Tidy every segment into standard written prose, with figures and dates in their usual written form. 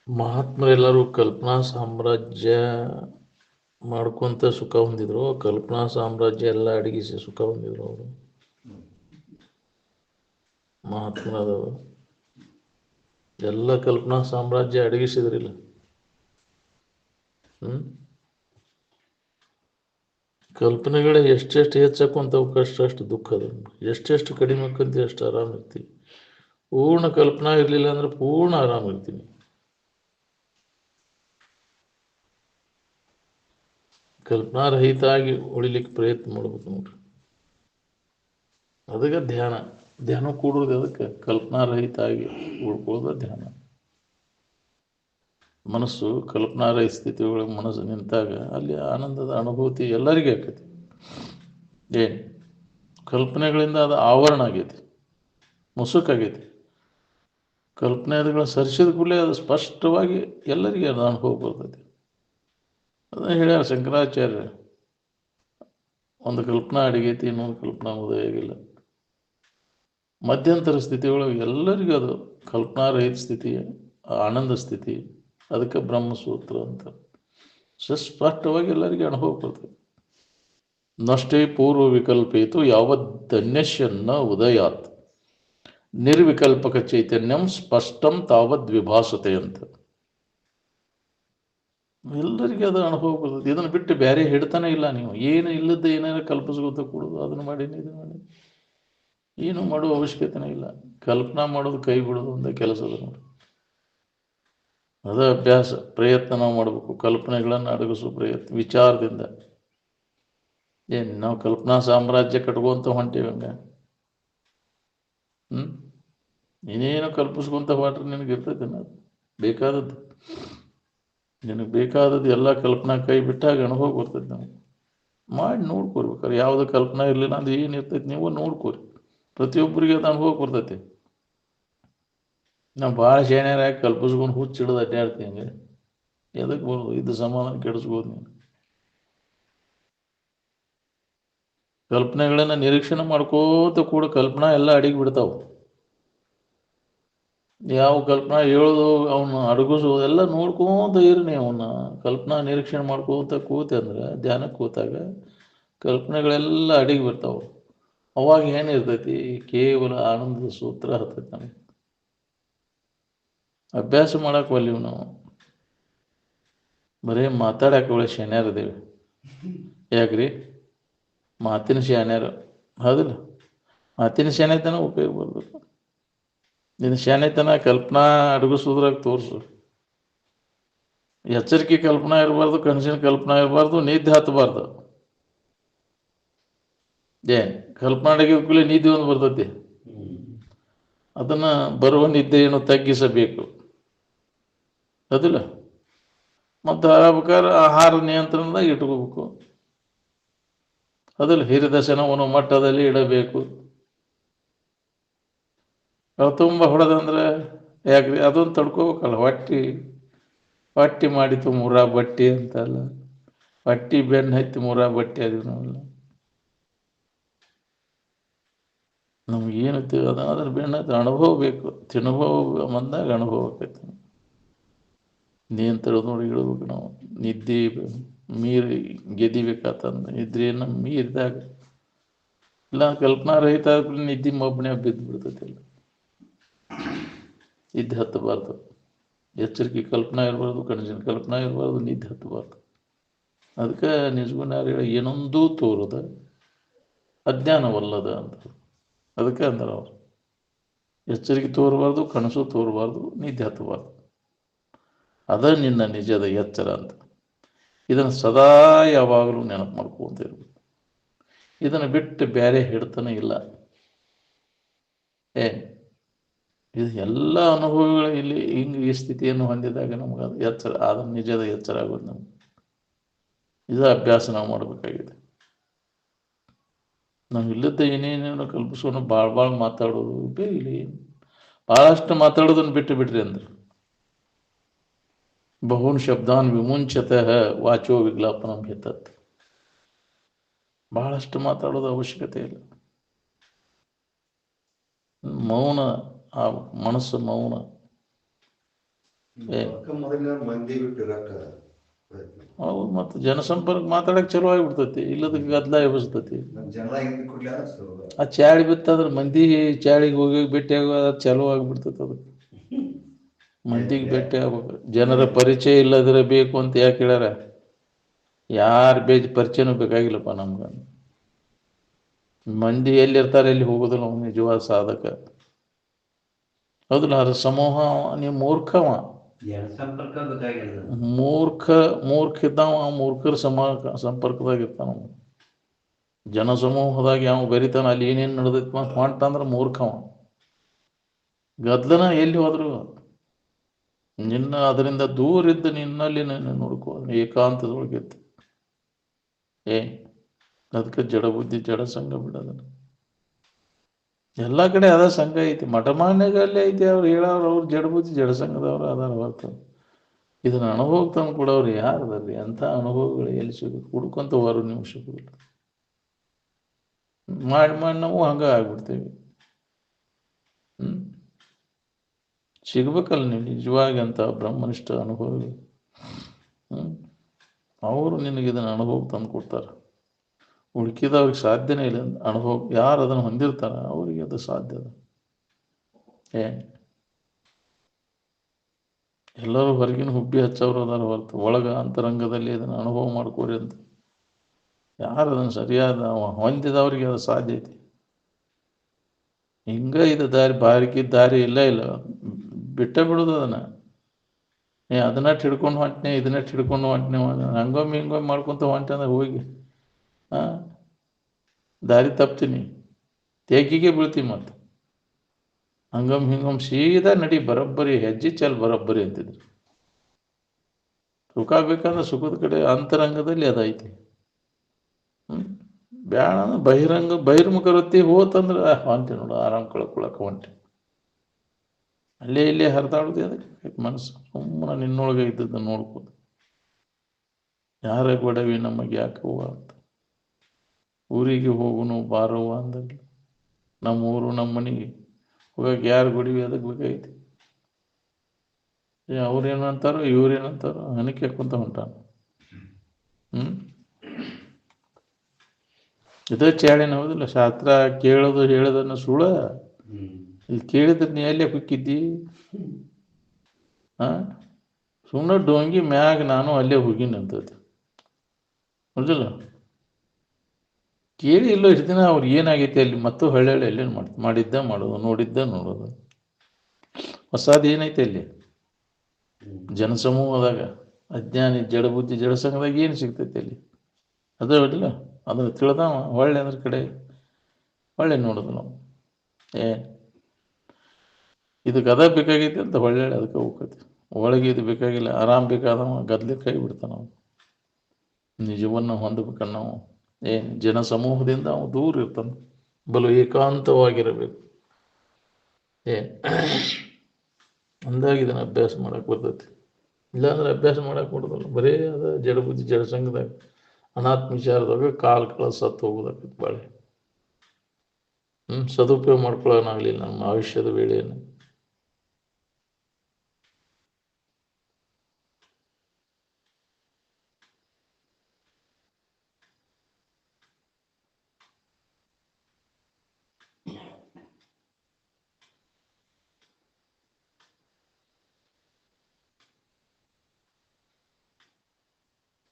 ಮಹಾತ್ಮರೆಲ್ಲರೂ ಕಲ್ಪನಾ ಸಾಮ್ರಾಜ್ಯ ಮಾಡ್ಕೊಂತ ಸುಖ ಹೊಂದಿದ್ರು. ಕಲ್ಪನಾ ಸಾಮ್ರಾಜ್ಯ ಎಲ್ಲ ಅಡಗಿಸಿ ಸುಖ ಹೊಂದಿದ್ರು ಅವರು. ಮಹಾತ್ಮರಾದವರು ಎಲ್ಲ ಕಲ್ಪನಾ ಸಾಮ್ರಾಜ್ಯ ಅಡಗಿಸಿದ್ರಿಲ್ಲ. ಕಲ್ಪನೆಗಳೇ ಎಷ್ಟೆಷ್ಟು ಹೆಚ್ಚಾಕೊಂತವು ಅಷ್ಟು ದುಃಖ ಅದ. ಎಷ್ಟೆಷ್ಟು ಕಡಿಮೆ ಆಕ್ಕಂತೀವಿ ಅಷ್ಟು ಆರಾಮ ಇರ್ತೀವಿ. ಪೂರ್ಣ ಕಲ್ಪನಾ ಇರಲಿಲ್ಲ ಅಂದ್ರೆ ಪೂರ್ಣ ಆರಾಮ ಇರ್ತೀನಿ. ಕಲ್ಪನಾರಹಿತ ಆಗಿ ಉಳಿಲಿಕ್ಕೆ ಪ್ರಯತ್ನ ಮಾಡ್ಬೇಕು ನೋಡ್ರಿ. ಅದಕ್ಕೆ ಧ್ಯಾನ ಕೂಡುವುದು. ಅದಕ್ಕೆ ಕಲ್ಪನಾರಹಿತ ಆಗಿ ಉಳ್ಕೊಳ್ಳೋದು ಧ್ಯಾನ. ಮನಸ್ಸು ಕಲ್ಪನಾರಹಿತ ಸ್ಥಿತಿ ಒಳಗೆ ಮನಸ್ಸು ನಿಂತಾಗ ಅಲ್ಲಿ ಆನಂದದ ಅನುಭೂತಿ ಎಲ್ಲರಿಗೂ ಆಕೈತಿ. ಏನು ಕಲ್ಪನೆಗಳಿಂದ ಅದು ಆವರಣ ಆಗೈತಿ, ಮುಸುಕಾಗೈತಿ. ಕಲ್ಪನೆಗಳನ್ನ ಸರಿಸಿದ ಕೂಡಲೇ ಅದು ಸ್ಪಷ್ಟವಾಗಿ ಎಲ್ಲರಿಗೆ ಅದು ಅನುಭವ ಬರ್ತೈತಿ. ಅದನ್ನ ಹೇಳ್ಯಾರ ಶಂಕರಾಚಾರ್ಯ, ಒಂದು ಕಲ್ಪನಾ ಅಡಿಗೈತಿ, ಇನ್ನೊಂದು ಕಲ್ಪನಾ ಉದಯ ಆಗಿಲ್ಲ. ಮಧ್ಯಂತರ ಸ್ಥಿತಿ ಒಳಗೆ ಎಲ್ಲರಿಗೂ ಅದು ಕಲ್ಪನಾರಹಿತ ಸ್ಥಿತಿ, ಆನಂದ ಸ್ಥಿತಿ. ಅದಕ್ಕೆ ಬ್ರಹ್ಮಸೂತ್ರ ಅಂತ ಸ್ಪಷ್ಟವಾಗಿ ಎಲ್ಲರಿಗೆ ಅನುಭವ ಬರ್ತದೆ. ನಷ್ಟೇ ಪೂರ್ವ ವಿಕಲ್ಪೇತು ಯಾವದನ್ಯಶ್ಯನ್ನ ಉದಯಾತ್ ನಿರ್ವಿಕಲ್ಪಕ ಚೈತನ್ಯಂ ಸ್ಪಷ್ಟಂ ತಾವದ್ ವಿಭಾಸತೆ ಅಂತ ಎಲ್ಲರಿಗೆ ಅದು ಅನುಭವ ಬರ್ತದೆ. ಇದನ್ನು ಬಿಟ್ಟು ಬೇರೆ ಹಿಡ್ತಾನೆ ಇಲ್ಲ. ನೀವು ಏನು ಇಲ್ಲದ ಏನಾರ ಕಲ್ಪಿಸ್ಕೊತ ಕೊಡೋದು, ಅದನ್ನು ಮಾಡೀನಿ ಇದನ್ನು ಮಾಡಿ ಏನು ಮಾಡುವ ಅವಶ್ಯಕತೆನೇ ಇಲ್ಲ. ಕಲ್ಪನಾ ಮಾಡೋದು ಕೈ ಬಿಡೋದು ಒಂದೇ ಕೆಲಸದ ನೋಡಿ. ಅದ ಅಭ್ಯಾಸ, ಪ್ರಯತ್ನ ನಾವು ಮಾಡಬೇಕು. ಕಲ್ಪನೆಗಳನ್ನು ಅಡಗಿಸೋ ಪ್ರಯತ್ನ ವಿಚಾರದಿಂದ. ಏನು ನಾವು ಕಲ್ಪನಾ ಸಾಮ್ರಾಜ್ಯ ಕಟ್ಕೊಂತ ಹೊಂಟೇವಿ ಹಂಗ? ನೀನೇನು ಕಲ್ಪಿಸ್ಕೊಂತ ಹೊಟ್ರೆ ನಿನಗೆ ಇರ್ತೈತೆ ಅದು ಬೇಕಾದದ್ದು. ನಿನಗೆ ಬೇಕಾದದ್ದು ಎಲ್ಲ ಕಲ್ಪನಾ ಕೈ ಬಿಟ್ಟಾಗ ಅನುಭವ ಬರ್ತೈತೆ. ನಾವು ಮಾಡಿ ನೋಡ್ಕೊರ್ಬೇಕಾರೆ ಯಾವುದು ಕಲ್ಪನಾ ಇರಲಿಲ್ಲ ಅಂದ್ರೆ ಏನಿರ್ತೈತೆ ನೀವು ನೋಡ್ಕೊರಿ. ಪ್ರತಿಯೊಬ್ಬರಿಗೆ ಅದು ಅನುಭವ ಬರ್ತೈತಿ. ನಾವು ಭಾಳ ಶಾಣ್ಯರಾಗಿ ಕಲ್ಪಿಸ್ಕೊಂಡು ಹುಚ್ಚಿಡೋದು ಅಡ್ಡಾಡ್ತೀವಿ. ಹಂಗೆ ಎದಕ್ಕೆ ಬರೋದು? ಇದು ಸಮಾಧಾನ ಕೆಡಿಸ್ಬೋದು ನೀನು. ಕಲ್ಪನೆಗಳನ್ನ ನಿರೀಕ್ಷಣೆ ಮಾಡ್ಕೋತ ಕೂಡ ಕಲ್ಪನಾ ಎಲ್ಲ ಅಡಿಗೆ ಬಿಡ್ತಾವೆ. ಯಾವ ಕಲ್ಪನಾ ಹೇಳೋದು ಅವನು ಅಡಗಿಸೋದು ಎಲ್ಲ ನೋಡ್ಕೋತ ಇರ್ನಿ. ಅವನ್ನ ಕಲ್ಪನಾ ನಿರೀಕ್ಷಣೆ ಮಾಡ್ಕೋತ ಕೂತೆ ಅಂದ್ರೆ ಧ್ಯಾನಕ್ಕೆ ಕೂತಾಗ ಕಲ್ಪನೆಗಳೆಲ್ಲ ಅಡಿಗೆ ಬಿಡ್ತಾವೆ. ಅವಾಗ ಏನಿರ್ತೈತಿ? ಕೇವಲ ಆನಂದದ ಸೂತ್ರ ಹತ್ತೈತಿ. ನಮಗೆ ಅಭ್ಯಾಸ ಮಾಡಕ್ಕೆ ಒಲ್ಲಿವು ನಾವು. ಬರೀ ಮಾತಾಡಕ್ಕೆ ಒಳ್ಳೆ ಶಾಣ್ಯರಿದ್ದೇವೆ. ಯಾಕ್ರಿ? ಮಾತಿನ ಶಾಣ್ಯರು ಹೌದಿಲ್ಲ? ಮಾತಿನ ಶಾಣ್ಯತನ ಉಪಯೋಗ ಬರ್ಬೇಕು. ನಿನ್ನ ಶಾಣ್ಯತನ ಕಲ್ಪನಾ ಅಡಗಿಸೋದ್ರಾಗ ತೋರಿಸು. ಎಚ್ಚರಿಕೆ ಕಲ್ಪನಾ ಇರಬಾರ್ದು, ಕನಸಿನ ಕಲ್ಪನಾ ಇರಬಾರ್ದು, ನಿದ್ದೆ ಹತ್ತಬಾರ್ದು. ಕಲ್ಪನಾ ಅಡಗಿದ ಕೂಡಲೇ ನಿದ್ದೆ ಒಂದು ಬರ್ತೈತಿ. ಅದನ್ನು ಬರುವ ನಿದ್ದೆಯನ್ನು ತಗ್ಗಿಸಬೇಕು. ಅದಿಲ್ಲ? ಮತ್ತು ಆಗ್ಬೇಕಾದ್ರೆ ಆಹಾರ ನಿಯಂತ್ರಣದಾಗ ಇಟ್ಕೋಬೇಕು. ಅದಿಲ್ಲ? ಹಿರಿದಶನವನ್ನು ಮಟ್ಟದಲ್ಲಿ ಇಡಬೇಕು. ತುಂಬ ಹೊಡೆದಂದ್ರೆ ಯಾಕ್ರಿ? ಅದೊಂದು ತಡ್ಕೋಬೇಕಲ್ಲ. ಹೊಟ್ಟಿ ಮಾಡಿತು ಮೂರ ಬಟ್ಟಿ ಅಂತಲ್ಲ, ಹೊಟ್ಟಿ ಬೆನ್ನು ಹತ್ತಿ ಮೂರ ಬಟ್ಟೆ ಅದು ನಾವೆಲ್ಲ. ನಮಗೇನು ಅದ್ರ ಬೆನ್ನು ಹತ್ತಿ ಅನುಭವ ಬೇಕು. ತಿನುಭವ ಬಂದಾಗ ಅನುಭವ ಆಕೈತಿ. ನಿಯಂತ್ರಣ ನೋಡಿ ಇಡಬೇಕು ನಾವು. ನಿದ್ದೆ ಮೀರಿ ಗೆದಿಬೇಕಾತಂದ್ರೆ ನಿದ್ರೆಯನ್ನು ಮೀರಿದಾಗ ಇಲ್ಲ ಕಲ್ಪನಾ ರಹಿತ ನಿದ್ದೆ ಮಬ್ಬನೇ ಬಿದ್ದು ಬಿಡ್ತೈತಿಲ್ಲ. ನಿದ್ದೆ ಹತ್ತಬಾರ್ದು. ಎಚ್ಚರಿಕೆ ಕಲ್ಪನಾ ಇರಬಾರ್ದು, ಕನಸಿನ ಕಲ್ಪನಾ ಇರಬಾರ್ದು, ನಿದ್ದೆ ಹತ್ತಬಾರ್ದು. ಅದಕ್ಕೆ ನಿಜಗುಣಾರಿ ಏನೊಂದೂ ತೋರದ ಅಜ್ಞಾನವಲ್ಲದ ಅಂತ. ಅದಕ್ಕೆ ಅಂದ್ರೆ ಅವರು ಎಚ್ಚರಿಕೆ ತೋರಬಾರ್ದು, ಕನಸು ತೋರಬಾರ್ದು, ನಿದ್ದೆ ಹತ್ತಬಾರ್ದು. ಅದ ನಿನ್ನ ನಿಜದ ಎಚ್ಚರ ಅಂತ. ಇದನ್ನು ಸದಾ ಯಾವಾಗಲೂ ನೆನಪು ಮಾಡ್ಕೊಂತ ಇರ್ಬೇಕು. ಇದನ್ನು ಬಿಟ್ಟು ಬೇರೆ ಹಿಡ್ತಾನೆ ಇಲ್ಲ. ಇದು ಎಲ್ಲ ಅನುಭವಗಳು ಇಲ್ಲಿ ಹಿಂಗೆ ಈ ಸ್ಥಿತಿಯನ್ನು ಹೊಂದಿದಾಗ ನಮ್ಗೆ ಅದು ಎಚ್ಚರ, ಅದನ್ನು ನಿಜದ ಎಚ್ಚರ ಆಗೋದು ನಮ್ಗೆ. ಇದು ಅಭ್ಯಾಸ ನಾವು ಮಾಡಬೇಕಾಗಿದೆ. ನಾವು ಇಲ್ಲದ ಏನೇನೇನೋ ಕಲ್ಪಿಸ್ಕೊಂಡು ಭಾಳ ಮಾತಾಡೋದು ಉಪಯೋಗ ಇಲ್ಲ. ಭಾಳಷ್ಟು ಮಾತಾಡೋದನ್ನು ಬಿಟ್ರಿ ಅಂದ್ರೆ ಬಹೂನ್ ಶಬ್ದಾನ್ ವಿಮುಂಚತಃ ವಾಚೋ ವಿಜ್ಞಾಪನಂ ಹಿತತ್. ಬಹಳಷ್ಟು ಮಾತಾಡೋದು ಅವಶ್ಯಕತೆ ಇಲ್ಲ. ಮೌನ, ಆ ಮನಸ್ಸು ಮೌನ. ಅವು ಮತ್ತು ಜನಸಂಪರ್ಕ ಮಾತಾಡಕ್ಕೆ ಚಲೋ ಆಗಿಬಿಡ್ತೈತಿ, ಇಲ್ಲದಕ್ಕೆ ಗದ್ದಲ ಎಬ್ಬಿಸ್ತೈತಿ. ಆ ಚಾಳಿ ಬಿತ್ತಂದ್ರೆ ಮಂದಿ ಚಾಳಿಗೆ ಹೋಗಿ ಭೇಟಿ ಆಗೋದು ಚಲೋ ಆಗಿಬಿಡ್ತೈತೆ. ಅದಕ್ಕೆ ಮಂದಿಗೆ ಭೇಟಿ ಆಗ್ಬೇಕು. ಜನರ ಪರಿಚಯ ಇಲ್ಲದ್ರೆ ಬೇಕು ಅಂತ ಯಾಕೆ ಹೇಳ್ಯಾರ? ಯಾರು ಪರಿಚಯನೂ ಬೇಕಾಗಿಲ್ಲಪ್ಪ ನಮ್ಗೆ. ಮಂದಿ ಎಲ್ಲಿರ್ತಾರೆ ಎಲ್ಲಿ ಹೋಗೋದಿಲ್ಲ ಅವ್ನು ನಿಜವಾದ ಸಾಧಕ. ಹೌದಿಲ್ಲ? ಅದು ಸಮೂಹ. ನೀವು ಮೂರ್ಖವ, ಮೂರ್ಖ ಇದ್ದಾವ, ಮೂರ್ಖರ ಸಂಪರ್ಕದಾಗ ಇರ್ತಾನ. ಜನಸಮೂಹದಾಗ ಯಾವ ಬೆರಿತಾನ, ಅಲ್ಲಿ ಏನೇನು ನಡೆದೈತಿ ಅಂತ ಮಾಡ್ತಂದ್ರೆ ಮೂರ್ಖವ. ಗದ್ಲನ ಎಲ್ಲಿ ಹೋದ್ರು ನಿನ್ನ ಅದರಿಂದ ದೂರ ಇದ್ದು ನಿನ್ನಲ್ಲಿ ನೋಡ್ಕೋ, ಏಕಾಂತದೊಳಗಿತ್ತು. ಅದಕ್ಕೆ ಜಡಬುದ್ಧಿ ಜಡ ಸಂಘ ಬಿಡೋದನ್ನ. ಎಲ್ಲ ಕಡೆ ಅದ ಸಂಘ ಐತಿ, ಮಠಮಾನ್ಯಗಲ್ಲೇ ಐತಿ. ಅವ್ರು ಹೇಳೋರು ಅವ್ರು ಜಡಬುದ್ಧಿ ಜಡ ಸಂಘದವ್ರು ಅದಾರ ಹೊರತು ಇದನ್ನ ಅನುಭವ ತಂದು ಕೊಡೋರು ಯಾರದಲ್ಲಿ? ಅಂಥ ಅನುಭವಗಳು ಎಲ್ಲಿ ಸಿಗುತ್ತೆ? ಹುಡ್ಕೊಂತ ಹೊರ ನೀವು ಸಿಗುದಿಲ್ಲ. ಮಾಡಿ ನಾವು ಹಂಗ ಆಗ್ಬಿಡ್ತೇವೆ. ಸಿಗ್ಬೇಕಲ್ಲ ನೀವು ನಿಜವಾಗಿ ಅಂತ ಬ್ರಹ್ಮನಿಷ್ಠ ಅನುಭವಿ. ಅವರು ನಿನಗೆ ಇದನ್ನು ಅನುಭವ ತಂದು ಕೊಡ್ತಾರೆ. ಉಳ್ಕಿದವ್ರಿಗೆ ಸಾಧ್ಯನೇ ಇಲ್ಲ ಅನುಭವ. ಯಾರು ಅದನ್ನು ಹೊಂದಿರ್ತಾರ ಅವರಿಗೆ ಅದು ಸಾಧ್ಯ. ಎಲ್ಲರೂ ಹೊರಗಿನ ಹುಬ್ಬಿ ಹಚ್ಚವ್ರು ಅದಾರ ಹೊರತು ಒಳಗ ಅಂತರಂಗದಲ್ಲಿ ಇದನ್ನು ಅನುಭವ ಮಾಡ್ಕೋರಿ ಅಂತ ಯಾರು ಅದನ್ನು ಸರಿಯಾದ ಹೊಂದಿದವ್ರಿಗೆ ಅದು ಸಾಧ್ಯ ಐತಿ. ಹಿಂಗ ಇದು ದಾರಿ ಬಾರಿಕಿದ ದಾರಿ ಇಲ್ಲ ಬಿಟ್ಟ ಬಿಡೋದು ಅದನ್ನ. ಅದನ್ನ ಹಿಡ್ಕೊಂಡು ಹೊಂಟನೆ, ಇದನ್ನ ಹಿಡ್ಕೊಂಡು ಹೊಂಟನೆ, ಹಂಗೊಮ್ಮೆ ಹಿಂಗೊಮ್ಮೆ ಮಾಡ್ಕೊಂತ ಹೊಂಟೆ ಅಂದ್ರೆ ಹೋಗಿ ದಾರಿ ತಪ್ತೀನಿ, ತೇಗಿಗೆ ಬೀಳ್ತೀವಿ. ಮತ್ತು ಹಂಗೊಮ್ಮೆ ಹಿಂಗೊಮ್ಮೆ ಸೀದಾ ನಡಿ, ಬರೋಬ್ಬರಿ ಹೆಜ್ಜೆ ಚಲ್ ಬರೋಬ್ಬರಿ ಅಂತಿದ್ರು. ಸುಖ ಬೇಕಂದ್ರೆ ಸುಖದ ಕಡೆ ಅಂತರಂಗದಲ್ಲಿ ಅದೈತಿ. ಬ್ಯಾಡ ಅಂದ್ರೆ ಬಹಿರ್ಮುಖ ವೃತ್ತಿ ಹೋತಂದ್ರೆ ಹೊಂಟೆ ನೋಡು, ಆರಾಮ್ ಕಳ್ಕೊಳಕ್ಕೆ ಹೊಂಟೆ. ಅಲ್ಲೇ ಇಲ್ಲೇ ಹರಿದಾಡುದು ಅದಕ್ಕೆ ಮನಸ್ಸು. ಸುಮ್ಮನೆ ನಿನ್ನೊಳಗೆ ಇದ್ದದ್ದು ನೋಡ್ಕೋದು. ಯಾರ ಗೊಡವಿ ನಮಗೆ ಯಾಕವ್ವ ಅಂತ. ಊರಿಗೆ ಹೋಗುನು ಬಾರವ್ವ ಅಂದಲ್ಲಿ ನಮ್ಮ ಊರು ನಮ್ಮ ಮನೆಗೆ ಹೋಗಕ್ಕೆ ಯಾರು ಗೊಡವಿ ಅದಕ್ಕೆ ಬೇಕಾಗೈತಿ? ಅವ್ರೇನಂತಾರೋ ಇವ್ರೇನಂತಾರೋ ಹನಕ್ಕೆ ಕುಂತ ಹೊಂಟಾನ. ಇದೇ ಚಾಳಿನ ಹೌದಿಲ್ಲ? ಶಾಸ್ತ್ರ ಕೇಳೋದು ಹೇಳೋದನ್ನ ಸುಳ್ಳ. ಇಲ್ಲಿ ಕೇಳಿದ್ರೆ ನೀ ಎಲ್ಲೇ ಹುಕ್ಕಿದ್ದಿ? ಸುಮ್ಮನೆ ಡೋಂಗಿ ಮ್ಯಾಗ ನಾನು ಅಲ್ಲೇ ಹೋಗಿನಿ ಅಂತದ್ದು ಹೌದಿಲ್ಲ? ಕೇಳಿ ಇಲ್ಲೋ ಇಷ್ಟು ದಿನ ಅವ್ರು ಏನಾಗೈತಿ ಅಲ್ಲಿ ಮತ್ತು ಹಳ್ಳಿ ಎಲ್ಲೇನು ಮಾಡಿದ್ದ ಮಾಡೋದು, ನೋಡಿದ್ದ ನೋಡೋದು. ಹೊಸದು ಏನೈತೆ ಅಲ್ಲಿ? ಜನಸಮೂಹದಾಗ ಅಜ್ಞಾನಿ ಜಡಬುದ್ಧಿ ಜಡಸಂಘದಾಗ ಏನು ಸಿಗ್ತೈತಿ ಅಲ್ಲಿ? ಅದೇ ಹೊಡಿಲ್ಲ, ಅದನ್ನು ತಿಳಿದವ ಒಳ್ಳೆ ಅದ್ರ ಕಡೆ ಒಳ್ಳೆ ನೋಡೋದು ನಾವು. ಇದಕ್ಕೆ ಅದ ಬೇಕಾಗೈತಿ ಅಂತ ಒಳ್ಳೆ ಅದಕ್ಕೆ ಹೋಗ್ತೈತಿ. ಒಳಗೆ ಇದು ಬೇಕಾಗಿಲ್ಲ, ಆರಾಮ್ ಬೇಕಾದವ ಗದ್ಲೆ ಕೈ ಬಿಡ್ತಾನ. ನಾವು ನಿಜವನ್ನು ಹೊಂದಬೇಕನ್ನ ನಾವು ಜನಸಮೂಹದಿಂದ ಅವ ದೂರ ಇರ್ತಾನೆ. ಬಲು ಏಕಾಂತವಾಗಿರಬೇಕು. ಅಂದಾಗ ಇದನ್ನು ಅಭ್ಯಾಸ ಮಾಡಕ್ಕೆ ಬರ್ತೈತಿ. ಇಲ್ಲಾಂದ್ರೆ ಅಭ್ಯಾಸ ಮಾಡಕ್ಕೆ ಬರೋದಲ್ಲ. ಬರೀ ಅದ ಜಡಬುದ್ಧಿ ಜಡಸಂಘದಾಗ ಅನಾತ್ಮ ವಿಚಾರದಾಗ ಕಾಲ ಸತ್ತು ಹೋಗೋದಾಗ್ತೈತಿ ಬಾಳೆ. ಸದುಪಯೋಗ ಮಾಡ್ಕೊಳ್ಳೋನಾಗಲಿಲ್ಲ ನಮ್ಮ ಆಯುಷ್ಯದ ವೇಳೆಯನ್ನು.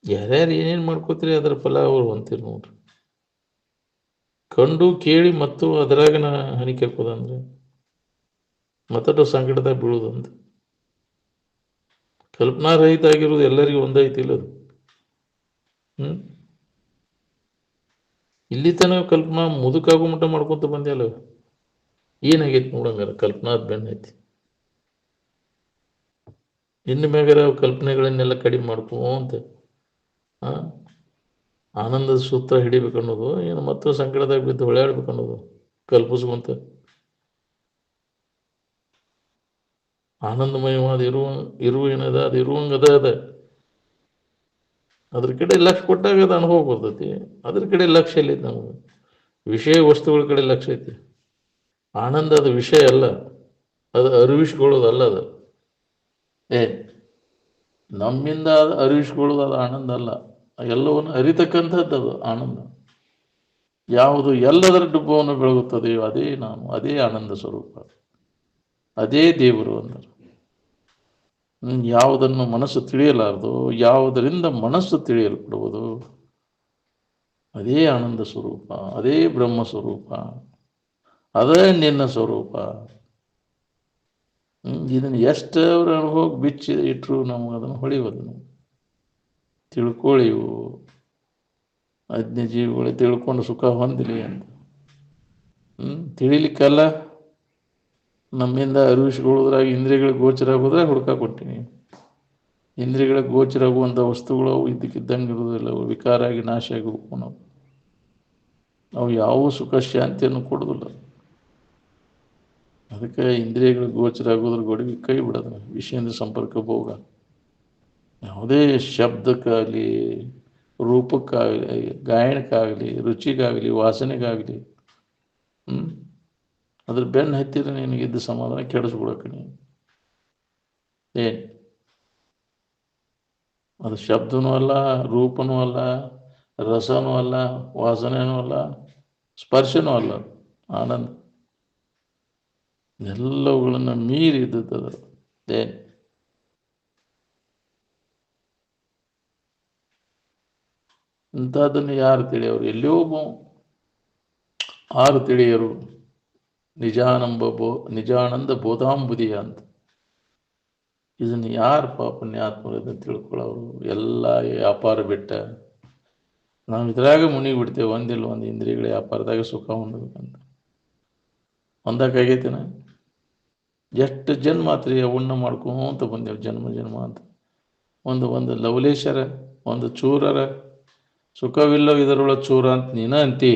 ಯಾರ್ಯಾರು ಏನೇನು ಮಾಡ್ಕೋತೀರಿ ಅದರ ಫಲ ಅವ್ರು ಅಂತೀರಿ ನೋಡ್ರಿ. ಕಂಡು ಕೇಳಿ ಮತ್ತು ಅದರಾಗನ ಹನಿಕೆ ಹಾಕೋದಂದ್ರೆ ಮತ್ತಷ್ಟು ಸಂಕಟದಾಗ ಬೀಳೋದಂತ. ಕಲ್ಪನಾರಹಿತ ಆಗಿರೋದು ಎಲ್ಲರಿಗೂ ಒಂದೈತಿಲ್ಲ ಅದು. ಇಲ್ಲಿ ತನಕ ಕಲ್ಪನಾ ಮುದುಕಾಗೋ ಮಟ್ಟ ಮಾಡ್ಕೊಂತ ಬಂದ್ಯಲ್ಲ. ಏನಾಗೈತಿ ನೋಡಂಗಾರ? ಕಲ್ಪನಾದ ಬೆನ್ನೈತಿ. ಇನ್ನು ಮ್ಯಾಗಾರ ಕಲ್ಪನೆಗಳನ್ನೆಲ್ಲ ಕಡಿಮೆ ಮಾಡ್ಕೊಂತ ಆನಂದದ ಸೂತ್ರ ಹಿಡಿಬೇಕನ್ನೋದು, ಏನು ಮತ್ತು ಸಂಕಟದಾಗ ಬಿದ್ದು ಹೊಳ್ಯಾಡ್ಬೇಕನ್ನೋದು ಕಲ್ಪಿಸ್ಕೊಂತ ಆನಂದಮಯವಾದ ಏನದ ಅದು ಇರುವಂಗದ ಅದ್ರ ಕಡೆ ಲಕ್ಷ್ಯ ಕೊಟ್ಟಾಗ ಅದು ಅನುಭವ ಬರ್ತೈತಿ. ಅದ್ರ ಕಡೆ ಲಕ್ಷ್ಯ ಎಲ್ಲಿದೆ ನಮಗೆ? ವಿಷಯ ವಸ್ತುಗಳ ಕಡೆ ಲಕ್ಷ್ಯ ಐತಿ. ಆನಂದ ಅದು ವಿಷಯ ಅಲ್ಲ, ಅದು ಅರಿವಿಸ್ಕೊಳ್ಳೋದಲ್ಲ. ಅದು ಏ ನಮ್ಮಿಂದ ಅದು ಅರಿವಿಸ್ಕೊಳ್ಳೋದು ಅದು ಆನಂದ ಅಲ್ಲ, ಎಲ್ಲವನ್ನು ಅರಿತಕ್ಕಂಥದ್ದು ಅದು ಆನಂದ. ಯಾವುದು ಎಲ್ಲದರ ಡುಬ್ಬವನ್ನು ಬೆಳಗುತ್ತದೆಯೋ ಅದೇ ನಾನು, ಅದೇ ಆನಂದ ಸ್ವರೂಪ, ಅದೇ ದೇವರು ಅಂದರು. ಯಾವುದನ್ನು ಮನಸ್ಸು ತಿಳಿಯಲಾರದು, ಯಾವುದರಿಂದ ಮನಸ್ಸು ತಿಳಿಯಲ್ಪಡುವುದು, ಅದೇ ಆನಂದ ಸ್ವರೂಪ, ಅದೇ ಬ್ರಹ್ಮ ಸ್ವರೂಪ, ಅದೇ ನಿನ್ನ ಸ್ವರೂಪ. ಇದನ್ನು ಎಷ್ಟು ಅವ್ರ ಅನುಭವಕ್ಕೆ ಬಿಚ್ಚಿ ಇಟ್ಟರು ನಮಗೆ ಅದನ್ನು ಹೊಳಿಯೋದು. ತಿಳ್ಕೊಳ್ಳಿವು ಜೀವಿಗಳೇ ತಿಳ್ಕೊಂಡು ಸುಖ ಹೊಂದಿಲಿ ಅಂತ. ತಿಳಿಲಿಕ್ಕಲ್ಲ, ನಮ್ಮಿಂದ ಅರಿವಿಸ್ಕೊಳ್ಳೋದ್ರಾಗ ಇಂದ್ರಿಯಗಳಿಗೆ ಗೋಚರ ಆಗೋದ್ರಾಗ ಹುಡ್ಕಾಕೊಟ್ಟಿನಿ. ಇಂದ್ರಿಯಗಳಿಗೆ ಗೋಚರ ಆಗುವಂಥ ವಸ್ತುಗಳು ಅವು ಇದ್ದಕ್ಕಿದ್ದಂಗೆ ಇರೋದಿಲ್ಲ, ಅವು ವಿಕಾರ ಆಗಿ ನಾಶ ಆಗಿ ಹೋಗ್ಕೊ ನಾವು. ಅವು ಯಾವ ಸುಖ ಶಾಂತಿಯನ್ನು ಕೊಡೋದಿಲ್ಲ. ಅದಕ್ಕೆ ಇಂದ್ರಿಯಗಳಿಗೆ ಗೋಚರ ಆಗೋದ್ರ ಗೊಡಗಿ ಕೈ ಬಿಡೋದು, ವಿಷಯದ ಸಂಪರ್ಕ ಭೋಗ. ಯಾವುದೇ ಶಬ್ದಕ್ಕಾಗಲಿ, ರೂಪಕ್ಕಾಗಲಿ, ಗಾಯನಕ್ಕಾಗಲಿ, ರುಚಿಗಾಗಲಿ, ವಾಸನೆಗಾಗಲಿ, ಅದ್ರ ಬೆನ್ನು ಹತ್ತಿರ ನಿನಗಿದ್ದ ಸಮಾಧಾನ ಕೆಡಿಸ್ಬಿಡಕ್ಕೆ ನೀನು. ಏನು ಅದು ಶಬ್ದನೂ ಅಲ್ಲ, ರೂಪನೂ ಅಲ್ಲ, ರಸನೂ ಅಲ್ಲ, ವಾಸನೆನೂ ಅಲ್ಲ, ಸ್ಪರ್ಶನೂ ಅಲ್ಲ, ಆನಂದ. ಎಲ್ಲವುಗಳನ್ನು ಮೀರಿ ಇದ್ದದ್ದು ಏನು. ಇಂಥದ್ದನ್ನು ಯಾರು ತಿಳಿಯವರು? ಎಲ್ಲಿಯೋ 6 ತಿಳಿಯರು ನಿಜಾನಂದ ಬೋಧಾಂಬುದಿಯ ಅಂತ. ಇದನ್ನು ಯಾರು ಪುಣ್ಯಾತ್ಮರು ಇದನ್ನು ತಿಳ್ಕೊಳ್ಳೋರು? ಎಲ್ಲ ವ್ಯಾಪಾರ ಬಿಟ್ಟ ನಾವು ಇದ್ರಾಗ ಮುನಿಗಿ ಬಿಡ್ತೇವೆ. ಒಂದಿಲ್ಲ ಒಂದು ಇಂದ್ರಿಯಗಳ ವ್ಯಾಪಾರದಾಗ ಸುಖ ಹೊಂದಬೇಕಂತ ಹೊಂದಕ್ಕಾಗೈತೇನ? ಎಷ್ಟು ಜನ್ಮ ಮಾತ್ರ ಅವನ್ನ ಮಾಡ್ಕೊಂತ ಬಂದೇವು, ಜನ್ಮ ಅಂತ. ಒಂದು ಲವಲೇಶರ, ಒಂದು ಚೂರರ ಸುಖವಿಲ್ಲ ಇದರೊಳಗೆ ಚೂರ ಅಂತ ನೀನ ಅಂತಿ,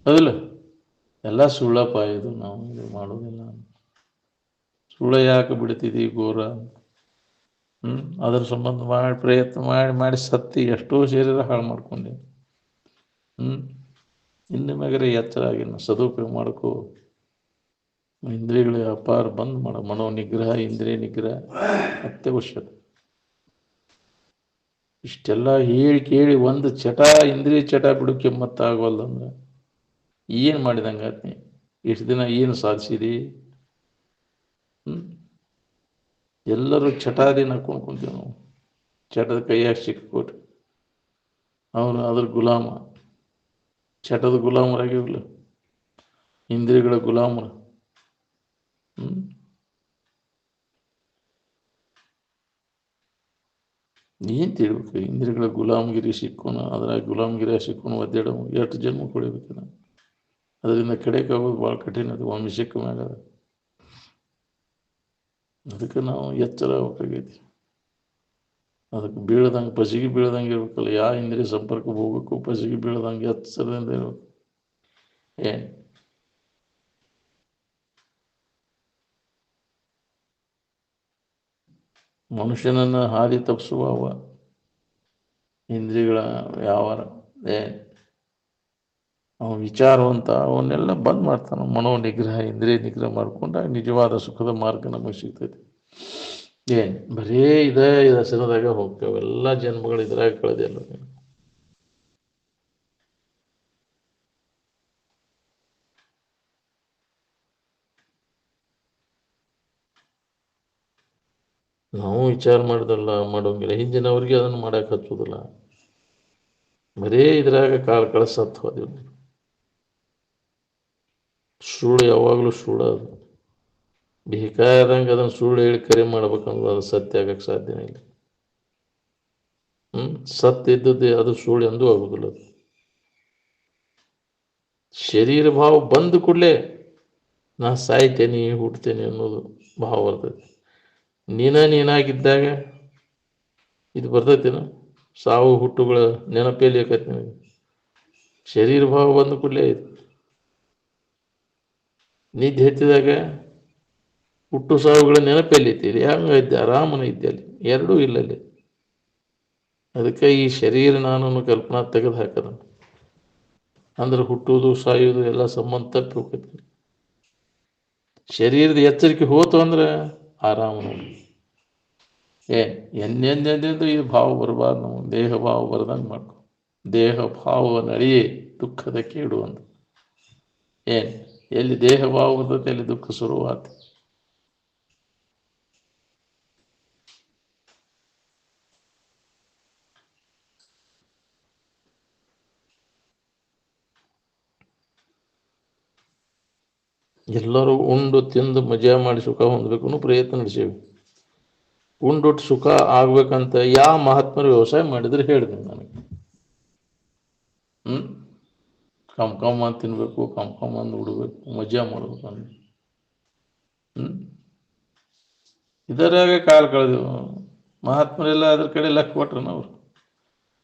ಹೌದಿಲ್ಲ? ಎಲ್ಲ ಸುಳ್ಳಪ್ಪ, ಇದು ನಾವು ಇದು ಮಾಡೋದಿಲ್ಲ. ಸುಳ್ಳ ಯಾಕೆ ಬಿಡ್ತಿದ್ದೀವಿ ಘೋರ? ಅದರ ಸಂಬಂಧ ಮಾಡಿ ಪ್ರಯತ್ನ ಮಾಡಿ ಸತ್ತಿ ಎಷ್ಟೋ ಶರೀರ ಹಾಳು ಮಾಡ್ಕೊಂಡೆ. ಇನ್ನು ಮ್ಯಾಗರೆ ಎಚ್ಚರ ಆಗಿನ ಸದುಪಯೋಗ ಮಾಡ್ಕೋ. ಇಂದ್ರಿಯಗಳ ವ್ಯಾಪಾರ ಬಂದ್ ಮಾಡ, ಮನೋ ನಿಗ್ರಹ, ಇಂದ್ರಿಯ ನಿಗ್ರಹ ಅತ್ಯವಶ್ಯಕ. ಇಷ್ಟೆಲ್ಲ ಹೇಳಿ ಕೇಳಿ ಒಂದು ಚಟ, ಇಂದ್ರಿಯ ಚಟ ಬಿಡೋಕೆ ಮತ್ತಾಗೋಲ್ಲಂದ್ರೆ ಏನು ಮಾಡಿದಂಗೆ ಆತ್ನಿ? ಇಷ್ಟು ದಿನ ಏನು ಸಾಧಿಸಿದಿ? ಎಲ್ಲರೂ ಚಟಾದಿ ನಡ್ಕೊಂಡು ಕುಂತೀವಿ ನಾವು. ಚಟದ ಕೈಯಾಗ ಸಿಕ್ಕೊಟ್ರಿ ಅವನು ಅದ್ರ ಗುಲಾಮ, ಚಟದ ಗುಲಾಮರಾಗಿರ್ಲಿ, ಇಂದ್ರಿಯಗಳ ಗುಲಾಮರು. ಏನು ತಿಳ್ಬೇಕು? ಇಂದ್ರಿಯಗಳ ಗುಲಾಮಗಿರಿ ಸಿಕ್ಕೋನು, ಅದ್ರಾಗ ಗುಲಾಮಗಿರಿ ಸಿಕ್ಕೋನು ಒದ್ದಾಡ ಎಷ್ಟು ಜನ್ಮ ಕೊಡಿಬೇಕು. ಅದರಿಂದ ಕಡೆಕಾಗೋದು ಭಾಳ ಕಠಿಣ. ಅದು ಒಮ್ಮೆ ಸಿಕ್ಕ ಮ್ಯಾಗ ಅದಕ್ಕೆ ನಾವು ಎಚ್ಚರ ಹೋಗ್ಬೇಕಾಗೈತಿ. ಅದಕ್ಕೆ ಬೀಳದಂಗೆ, ಪಸಿಗೆ ಬೀಳದಂಗೆ ಇರ್ಬೇಕಲ್ಲ. ಯಾವ ಇಂದ್ರಿಯ ಸಂಪರ್ಕ ಹೋಗ್ಬೇಕು, ಪಸಿಗೆ ಬೀಳದಂಗೆ ಎಚ್ಚರದಿಂದ ಇರ್ಬೇಕು. ಏನು ಮನುಷ್ಯನನ್ನು ಹಾದಿ ತಪ್ಪಿಸುವ ಇಂದ್ರಿಯಗಳ ವ್ಯವಹಾರ. ಅವನು ವಿಚಾರವಂತ, ಅವನ್ನೆಲ್ಲ ಬಂದ್ ಮಾಡ್ತಾನೆ. ಮನೋ ನಿಗ್ರಹ, ಇಂದ್ರಿಯ ನಿಗ್ರಹ ಮಾಡ್ಕೊಂಡಾಗ ನಿಜವಾದ ಸುಖದ ಮಾರ್ಗ ನಮಗೆ ಸಿಗ್ತೈತಿ. ಏನು ಬರೀ ಇದೇ ಹೆಸರದಾಗ ಹೋಗ್ತೇವೆ. ಎಲ್ಲ ಜನ್ಮಗಳು ಇದ್ರಾಗ ಕಳೆದಿಲ್ಲ. ನಾವು ವಿಚಾರ ಮಾಡೋಂಗಿಲ್ಲ. ಹಿಂದಿನವ್ರಿಗೆ ಅದನ್ನು ಮಾಡಕ್ಕೆ ಹಚ್ಚೋದಿಲ್ಲ. ಬರೇ ಇದ್ರಾಗ ಕಾಲ ಕಳಿಸತ್ತು ಹೋದಿಲ್ಲ. ಸುಳ್ಳು ಯಾವಾಗಲೂ ಸುಳ್ಳು. ಅದು ಬೇಕಾದಂಗೆ ಅದನ್ನು ಸುಳ್ಳು ಹೇಳಿ ಕರೆ ಮಾಡ್ಬೇಕಂದ್ರೆ ಅದು ಸತ್ಯ ಆಗಕ್ಕೆ ಸಾಧ್ಯನೇ ಇಲ್ಲ. ಸತ್ಯ ಇದ್ದದ್ದು ಅದು ಸುಳ್ಳು ಎಂದೂ ಆಗುದಿಲ್ಲ. ಅದು ಶರೀರ ಭಾವ ಬಂದ ಕೂಡಲೇ ನಾ ಸಾಯ್ತೇನೆ, ಹುಡ್ತೇನೆ ಅನ್ನೋದು ಭಾವ ಬರ್ತೈತಿ. ನೀನಾಗಿದ್ದಾಗ ಇದು ಬರ್ತೈತೇನ? ಸಾವು ಹುಟ್ಟುಗಳ ನೆನಪೇಲಿ ಆಕೈತಿ ನಿನಗೆ. ಶರೀರ ಭಾವ ಬಂದ ಕೂಡಲೇ ಆಯ್ತು. ನಿದ್ದೆ ಹೆಚ್ಚಿದಾಗ ಹುಟ್ಟು ಸಾವುಗಳ ನೆನಪೆಲ್ಲಿತಿ? ಹೆಂಗೈತೆ? ಆರಾಮನ ಇದ್ದೆ ಅಲ್ಲಿ, ಎರಡೂ ಇಲ್ಲಲ್ಲಿ. ಅದಕ್ಕೆ ಈ ಶರೀರ ನಾನು ಕಲ್ಪನಾ ತೆಗೆದು ಹಾಕದ. ಅಂದ್ರೆ ಹುಟ್ಟುವುದು ಸಾಯುವುದು ಎಲ್ಲ ಸಂಬಂಧ ತಪ್ಪಿ ಹೋಗ್ತೈತಿ. ಶರೀರದ ಎಚ್ಚರಿಕೆ ಹೋತು ಅಂದ್ರೆ ಆರಾಮ ನೋಡಿ. ಏನು ಎಂದೆಂದೆಂದೆಂದು ಈ ಭಾವ ಬರಬಾರ್ದು, ನಾವು ದೇಹ ಭಾವ ಬರ್ದಂಗೆ ಮಾಡ್ಕೊ. ದೇಹ ಭಾವ ನಳಿಯೇ ದುಃಖದ ಕೇಡು ಅಂತ. ಏನು ಎಲ್ಲಿ ದೇಹ ಭಾವ ಬರ್ತೈತೆ ಅಲ್ಲಿ ದುಃಖ ಶುರುವಾತ. ಎಲ್ಲರೂ ಉಂಡು ತಿಂದು ಮಜಾ ಮಾಡಿ ಸುಖ ಹೊಂದಬೇಕು ಪ್ರಯತ್ನ ನಡೆಸೇವಿ. ಉಂಡೊಟ್ಟು ಸುಖ ಆಗ್ಬೇಕಂತ ಯಾವ ಮಹಾತ್ಮರು ವ್ಯವಸಾಯ ಮಾಡಿದ್ರೆ ಹೇಳಿದೆ ನನಗೆ. ಕಮ್ ಅಂತ ತಿನ್ಬೇಕು, ಕಮ್ ಅಂದು ಉಡ್ಬೇಕು, ಮಜಾ ಮಾಡ್ಬೇಕು ಅಂದ್ರೆ ಇದರಾಗ ಕಾಲ ಕಳೆದೆವು. ಮಹಾತ್ಮರೆಲ್ಲ ಅದ್ರ ಕಡೆ ಲಕ್ ಕೊಟ್ರು. ನಾವು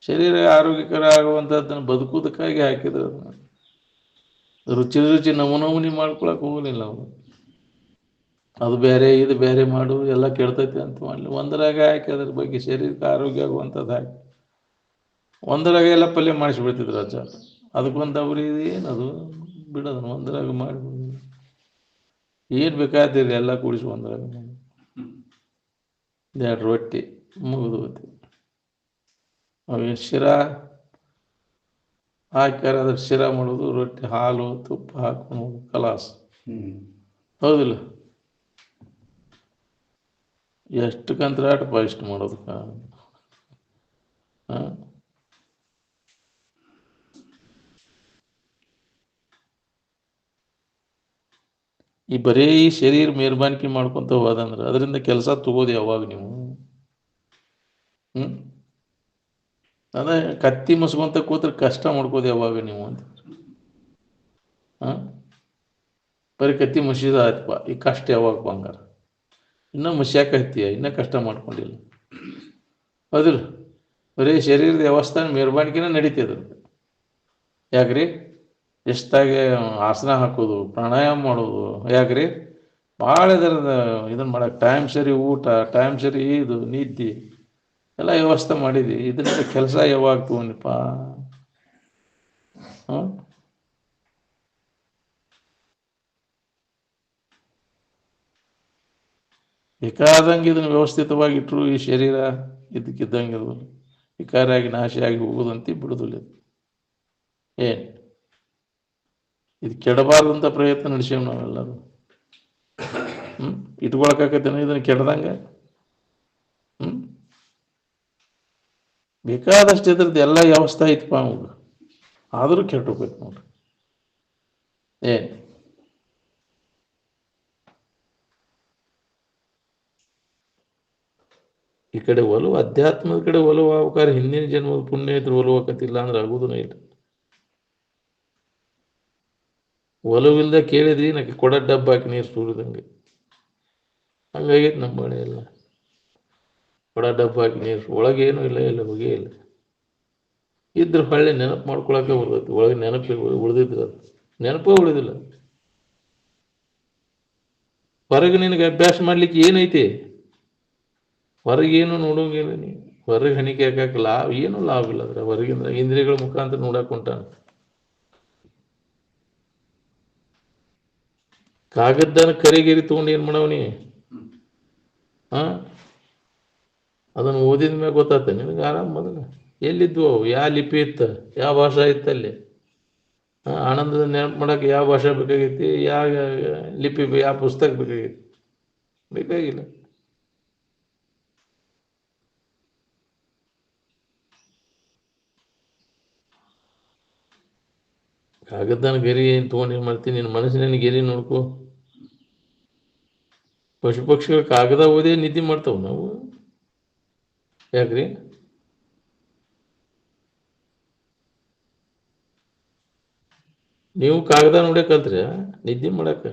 ಶರೀರ ಆರೋಗ್ಯಕರ ಆಗುವಂಥದ್ದನ್ನು ಬದುಕುವುದಕ್ಕಾಗಿ ಹಾಕಿದ್ರು. ಅದನ್ನು ರುಚಿ ರುಚಿ ನಮೂನಿ ಮಾಡ್ಕೊಳಕ್ ಹೋಗಲಿಲ್ಲ ಅವರು. ಅದು ಬೇರೆ ಇದು ಬೇರೆ ಮಾಡು ಎಲ್ಲ ಕೆಡ್ತೈತಿ ಅಂತ ಮಾಡಲಿ. ಒಂದರಾಗ ಹಾಕಿ ಅದ್ರ ಬಗ್ಗೆ ಶರೀರಕ್ಕೆ ಆರೋಗ್ಯ ಆಗುವಂಥದ್ದು ಹಾಕಿ ಒಂದರಾಗ ಎಲ್ಲ ಪಲ್ಯ ಮಾಡಿಸ್ಬಿಡ್ತಿದ್ರು ಅಜ್ಜ. ಅದಕ್ಕೊಂದು ಅವ್ರು ಏನದು ಬಿಡೋದನ್ನು ಒಂದರಾಗ ಮಾಡಿ ಏನು ಬೇಕಾದಿರಿ ಎಲ್ಲ ಕೂಡಿಸಿ ಒಂದರಾಗ ಎರಡು ರೊಟ್ಟಿ ಮುಗಿದು ಹೋಯ್ತು. ಅವೇನು ಶಿರಾ ಹಾಕ್ಯಾರ, ಅದ್ರ ಶಿರಾ ಮಾಡೋದು, ರೊಟ್ಟಿ ಹಾಲು ತುಪ್ಪ ಹಾಕೊಂಡು ಕಲಾಸ್. ಹೌದಿಲ್ಲ? ಎಷ್ಟು ಕಂತ್ರಾಟಪ್ಪ ಇಷ್ಟು ಮಾಡೋದಕ್ಕೆ. ಈ ಬರೀ ಈ ಶರೀರ ಮೇಲ್ಬಾನಿಕೆ ಮಾಡ್ಕೊತ ಹೋದಂದ್ರೆ ಅದರಿಂದ ಕೆಲಸ ತಗೋದು ಯಾವಾಗ ನೀವು? ಅದೇ ಕತ್ತಿ ಮುಸ್ಕೊಂತ ಕೂತ್ರೆ ಕಷ್ಟ ಮಾಡ್ಕೋದು ಯಾವಾಗ ನೀವು ಅಂತ. ಬರೀ ಕತ್ತಿ ಮುಸಿದ ಆಯ್ತಪ್ಪ, ಈ ಕಷ್ಟ ಯಾವಾಗ ಬಂಗಾರ? ಇನ್ನೂ ಮುಸ್ಯಾಕ ಹತ್ತೀಯ, ಇನ್ನೂ ಕಷ್ಟ ಮಾಡ್ಕೊಂಡಿಲ್ಲ. ಹೌದಿಲ್ಲ? ಬರೀ ಶರೀರದ ವ್ಯವಸ್ಥೆ ಮೇಲ್ಬಾನಿಕೆನೇ ನಡೀತದೆ. ಯಾಕ್ರಿ? ಎಷ್ಟಾಗೆ ಆಸನ ಹಾಕೋದು, ಪ್ರಾಣಾಯಾಮ ಮಾಡೋದು. ಯಾಕ್ರಿ? ಭಾಳ ಇದರದ ಇದನ್ನು ಮಾಡಕ್ಕೆ ಟೈಮ್ ಸರಿ ಊಟ, ಟೈಮ್ ಸರಿ ಇದು ನಿದ್ದೆ ಎಲ್ಲ ವ್ಯವಸ್ಥೆ ಮಾಡಿದ್ವಿ. ಇದರಿಂದ ಕೆಲಸ ಯಾವಾಗ ತಗೊಂಡಿಪ್ಪ? ಬೇಕಾದಂಗೆ ಇದನ್ನು ವ್ಯವಸ್ಥಿತವಾಗಿಟ್ಟರು ಈ ಶರೀರ ಇದಕ್ಕಿದ್ದಂಗೆ ಇರೋದು ವಿಕಾರಾಗಿ ನಾಶಿಯಾಗಿ ಹೋಗೋದಂತೆ ಬಿಡೋದಿಲ್ಲ. ಏನು ಇದು ಕೆಡಬಾರ್ದಂಥ ಪ್ರಯತ್ನ ನಡೆಸೇವೆ ನಾವೆಲ್ಲರೂ. ಇಟ್ಕೊಳಕಾಕತ್ತೇನೆ ಇದನ್ನು ಕೆಡ್ದಂಗೆ. ಬೇಕಾದಷ್ಟು ಇದ್ರದ್ದು ಎಲ್ಲ ವ್ಯವಸ್ಥೆ ಐತಪ್ಪ ಅವಾಗ, ಆದರೂ ಕೆಟ್ಟು ಹೋಗ್ಬೇಕು ನೋಡ್ರಿ. ಏನು ಈ ಕಡೆ ಒಲವು, ಅಧ್ಯಾತ್ಮದ ಕಡೆ ಒಲವು ಆಗ್ಬೇಕಾದ್ರೆ ಹಿಂದಿನ ಜನ್ಮದ ಪುಣ್ಯ ಇದ್ರೆ ಒಲವಾಕತಿಲ್ಲ ಅಂದ್ರೆ ಆಗೋದೂ ಇಲ್ಲ. ಒಲವಿಲ್ದ ಕೇಳಿದ್ರಿ ನನಗೆ ಕೊಡ ಡಬ್ಬ ಹಾಕಿ ನೀರು ಸುರಿದಂಗೆ ಹಂಗಾಗೈತೆ ನಮ್ಮ ಮನೆ ಎಲ್ಲ. ಕೊಡ ಡಬ್ಬ ಹಾಕಿ ನೀರು ಒಳಗೇನೂ ಇಲ್ಲ, ಇಲ್ಲ ಹೋಗೇ ಇಲ್ಲ. ಇದ್ರ ಹೊಳ್ಳಿ ನೆನಪು ಮಾಡ್ಕೊಳಕ್ಕೆ ಬರ್ತೈತಿ, ಒಳಗೆ ನೆನಪು ಉಳಿದಿದ್ರೆ ಅದು ನೆನಪೇ ಉಳಿದಿಲ್ಲ. ಹೊರಗೆ ನಿನಗೆ ಅಭ್ಯಾಸ ಮಾಡ್ಲಿಕ್ಕೆ ಏನೈತಿ? ಹೊರಗೇನು ನೋಡೋಂಗಿಲ್ಲ. ನೀ ಹೊರಗೆ ಹಣಿಕೆ ಹಾಕಕ್ಕೆ ಏನೂ ಲಾಭ ಇಲ್ಲ. ಅದ್ರ ಹೊರಗಿಂದ ಇಂದ್ರಿಯಗಳ ಮುಖಾಂತರ ನೋಡಕ್ಕೆ ಹೊಂಟಾನ. ಕಾಗದ್ದನ ಕರಿಗೇರಿ ತೊಗೊಂಡು ಏನು ಮಾಡವನಿ? ಅದನ್ನು ಓದಿದ ಮೇಲೆ ಗೊತ್ತಾಗ್ತದೆ ನಿನಗೆ ಆರಾಮ್. ಮೊದಲು ಎಲ್ಲಿದ್ವು ಅವು? ಯಾವ ಲಿಪಿ ಇತ್ತು? ಯಾವ ಭಾಷೆ ಇತ್ತು ಅಲ್ಲಿ? ಆನಂದದ ನೆನಪು ಮಾಡೋಕೆ ಯಾವ ಭಾಷೆ ಬೇಕಾಗೈತಿ? ಯಾವ ಲಿಪಿ, ಯಾವ ಪುಸ್ತಕ ಬೇಕಾಗೈತಿ? ಬೇಕಾಗಿಲ್ಲ. ಕಾಗದ್ದನ ಗೆರಿ ಏನು ತೊಗೊಂಡು ಏನು ಮಾಡ್ತೀನಿ? ನಿನ್ನ ಮನಸ್ಸಿನ ಗೆರಿ ನೋಡ್ಕೊ. ಪಶು ಪಕ್ಷಿಗಳು ಕಾಗದ ಓದೇ ನಿದ್ದೆ ಮಾಡ್ತಾವೆ. ನಾವು ಯಾಕ್ರಿ? ನೀವು ಕಾಗದ ನೋಡೇ ಕಲ್ತ್ರಿ ನಿದ್ದೆ ಮಾಡಕ್ಕೆ?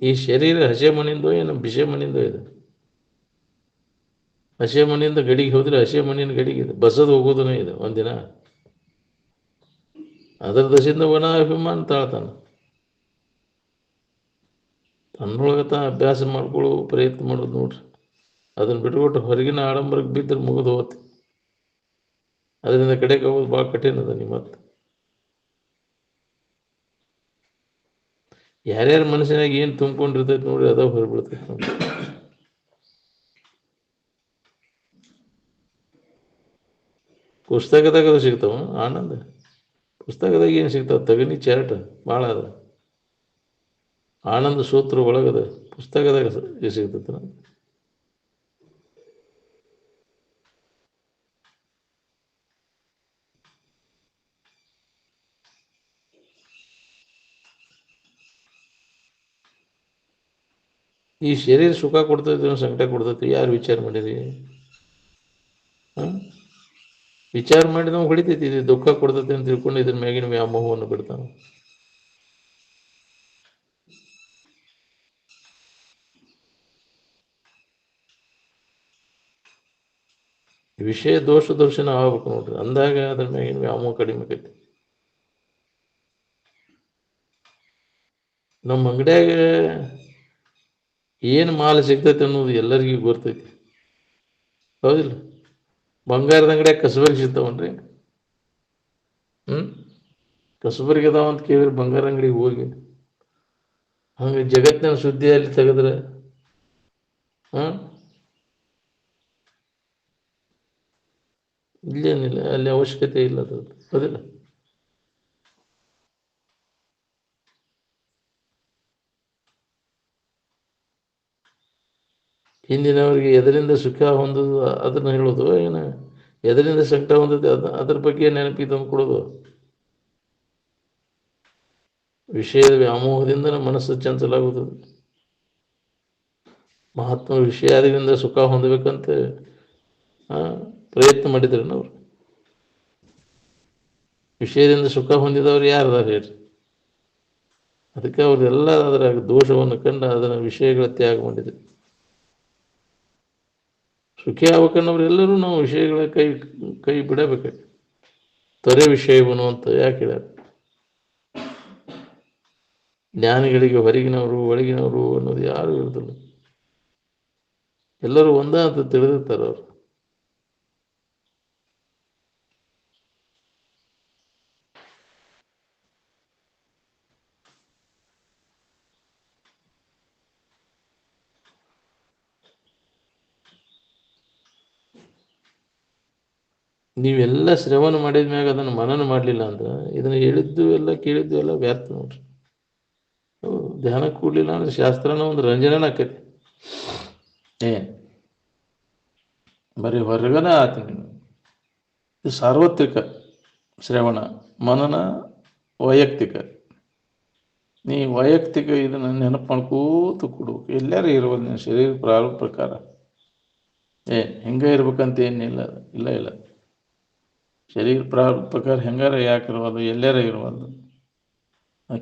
ಈ ಶರೀರ ಹಸೆ ಮಣ್ಣಿಂದೋ ಏನು ಬಿಸೆ ಮಣ್ಣಿಂದೋ ಇದೆ? ಹಸೆ ಮಣ್ಣಿಂದ ಗಡಿಗೆ ಹೋದ್ರೆ ಹಸೆ ಮಣ್ಣಿನ ಗಡಿಗೆ ಇದೆ, ಬಸದು ಹೋಗೋದೂ ಇದೆ ಒಂದಿನ. ಅದರ ದಶೆಯಿಂದ ವನ ಅಭಿಮಾನ ತಾಳ್ತಾನ. ತನ್ನೊಳಗೆ ತಾ ಅಭ್ಯಾಸ ಮಾಡ್ಕೊಳ್ಳೋ ಪ್ರಯತ್ನ ಮಾಡೋದು ನೋಡ್ರಿ. ಅದನ್ನು ಬಿಟ್ಕೊಟ್ಟು ಹೊರಗಿನ ಆಡಂಬರಕ್ಕೆ ಬಿದ್ದರೆ ಮುಗಿದು ಹೋಗುತ್ತೆ. ಅದರಿಂದ ಕಡೆಗೆ ಹೋಗೋದು ಭಾಳ ಕಠಿಣ ಅದ. ನಿಮ್ಮ ಯಾರ್ಯಾರ ಮನಸ್ಸಿನಾಗ ಏನು ತುಂಬ್ಕೊಂಡಿರ್ತೈತೆ ನೋಡ್ರಿ ಅದ ಹೊರಬಿಡ್ತೈತೆ ನೋಡಿ. ಪುಸ್ತಕದಾಗ ಅದು ಸಿಗ್ತಾವ ಆನಂದ. ಪುಸ್ತಕದಾಗ ಏನು ಸಿಗ್ತಾವ? ತಗನಿ ಚಾರ್ಟ್ ಭಾಳ ಅದ. ಆನಂದ ಸೂತ್ರ ಒಳಗದ ಪುಸ್ತಕದಾಗ ಸಿಗ್ತೈತೆ. ಈ ಶರೀರ ಸುಖ ಕೊಡ್ತೈತಿ ಸಂಕಟ ಕೊಡ್ತೈತಿ ಯಾರು ವಿಚಾರ ಮಾಡಿರಿ? ವಿಚಾರ ಮಾಡಿದವ ಹೊಡಿತೈತಿ, ಇದು ದುಃಖ ಕೊಡ್ತೈತಿ ಅಂತ ತಿಳ್ಕೊಂಡು ಇದ್ರ ಮ್ಯಾಗಿನ ವ್ಯಾಮೋಹವನ್ನು ಬಿಡ್ತಾನೆ. ವಿಷಯ ದೋಷ ದರ್ಶನ ಆಗ್ಬೇಕು ನೋಡ್ರಿ, ಅಂದಾಗ ಅದ್ರ ಮ್ಯಾಗಿನ ವ್ಯಾಮೋಹ ಕಡಿಮೆ ಆಕೈತಿ. ನಮ್ಮ ಅಂಗಡಿಯಾಗ ಏನು ಮಾಲ್ ಸಿಗ್ತೈತೆ ಅನ್ನೋದು ಎಲ್ಲರಿಗೂ ಗೊತ್ತೈತಿ, ಹೌದಿಲ್ಲ? ಬಂಗಾರದ ಅಂಗಡಿಯಾಗ ಕಸಬರಿಗೆ ಸಿಗ್ತಾವನ್ರಿ. ಕಸಬರಿಗೆ ಅದಾವ ಅಂತ ಕೇಳಿದ್ರೆ ಬಂಗಾರ ಅಂಗಡಿಗೆ ಹೋಗಿ ಹಂಗೆ ಜಗತ್ತಿನ ಸುದ್ದಿಯಲ್ಲಿ ತೆಗೆದ್ರೆ ಇಲ್ಲೇನಿಲ್ಲ, ಅಲ್ಲಿ ಅವಶ್ಯಕತೆ ಇಲ್ಲ ಅದು, ಹೌದಿಲ್ಲ? ಹಿಂದಿನವರಿಗೆ ಎದರಿಂದ ಸುಖ ಹೊಂದೋದು ಅದನ್ನು ಹೇಳೋದು, ಏನು ಎದರಿಂದ ಸಂಕಟ ಹೊಂದೋದು ಅದ್ರ ಬಗ್ಗೆ ನೆನಪಿ ತಂದು ಕೊಡೋದು. ವಿಷಯದ ವ್ಯಾಮೋಹದಿಂದ ನಮ್ಮ ಮನಸ್ಸು ಚಂಚಲಾಗುತ್ತದೆ. ಮಹಾತ್ಮ ವಿಷಯಾದಿಗಳಿಂದ ಸುಖ ಹೊಂದಬೇಕಂತ ಪ್ರಯತ್ನ ಮಾಡಿದ್ರು ನಾವು. ವಿಷಯದಿಂದ ಸುಖ ಹೊಂದಿದವರು ಯಾರದಾರ ಹೇಳ್ರಿ? ಅದಕ್ಕೆ ಅವರೆಲ್ಲ ಅದರ ದೋಷವನ್ನು ಕಂಡು ಅದರ ವಿಷಯಗಳ ತ್ಯಾಗ ಮಾಡಿದ್ರು. ಸುಖಿ ಆಗ್ಬೇಕನ್ನೋರೆಲ್ಲರೂ ನಾವು ವಿಷಯಗಳ ಕೈ ಬಿಡಬೇಕು. ತೊರೆ ವಿಷಯವನ್ನು ಅಂತ ಯಾಕೆ ಹೇಳ್ಯಾರ? ಜ್ಞಾನಿಗಳಿಗೆ ಹೊರಗಿನವರು ಒಳಗಿನವರು ಅನ್ನೋದು ಯಾರು ಇರೋದಿಲ್ಲ, ಎಲ್ಲರೂ ಒಂದ ಅಂತ ತಿಳಿದಿರ್ತಾರೆ ಅವರು. ನೀವೆಲ್ಲ ಶ್ರವಣ ಮಾಡಿದ ಮ್ಯಾಗ ಅದನ್ನು ಮನನ ಮಾಡಲಿಲ್ಲ ಅಂದ್ರೆ ಇದನ್ನು ಹೇಳಿದ್ದು ಎಲ್ಲ ಕೇಳಿದ್ದು ಎಲ್ಲ ವ್ಯರ್ಥ ನೋಡ್ರಿ. ಧ್ಯಾನ ಕೂಡಲಿಲ್ಲ ಅಂದ್ರೆ ಶಾಸ್ತ್ರನ ಒಂದು ರಂಜನೆ ಆಕೈತಿ. ಬರೀ ಹೊರಗನ ಆತೀನಿ. ಇದು ಸಾರ್ವತ್ರಿಕ ಶ್ರವಣ, ಮನನ ವೈಯಕ್ತಿಕ. ನೀ ವೈಯಕ್ತಿಕ ಇದನ್ನು ನೆನಪು ಮಾಡ್ಕೋತ ಕೊಡ್ಬೇಕು. ಎಲ್ಲರೂ ಇರ್ಬೋದು ನೀನು ಶರೀರ ಪ್ರಾರಂಭ ಪ್ರಕಾರ. ಹೆಂಗೆ ಇರ್ಬೇಕಂತ ಏನಿಲ್ಲ, ಇಲ್ಲ ಇಲ್ಲ. ಶರೀರ ಪ್ರಾರಂಭ ಪ್ರಕಾರ ಹೆಂಗಾರ ಯಾಕೆ ಇರ್ಬೋದು, ಎಲ್ಲಾರ ಇರ್ಬೋದು.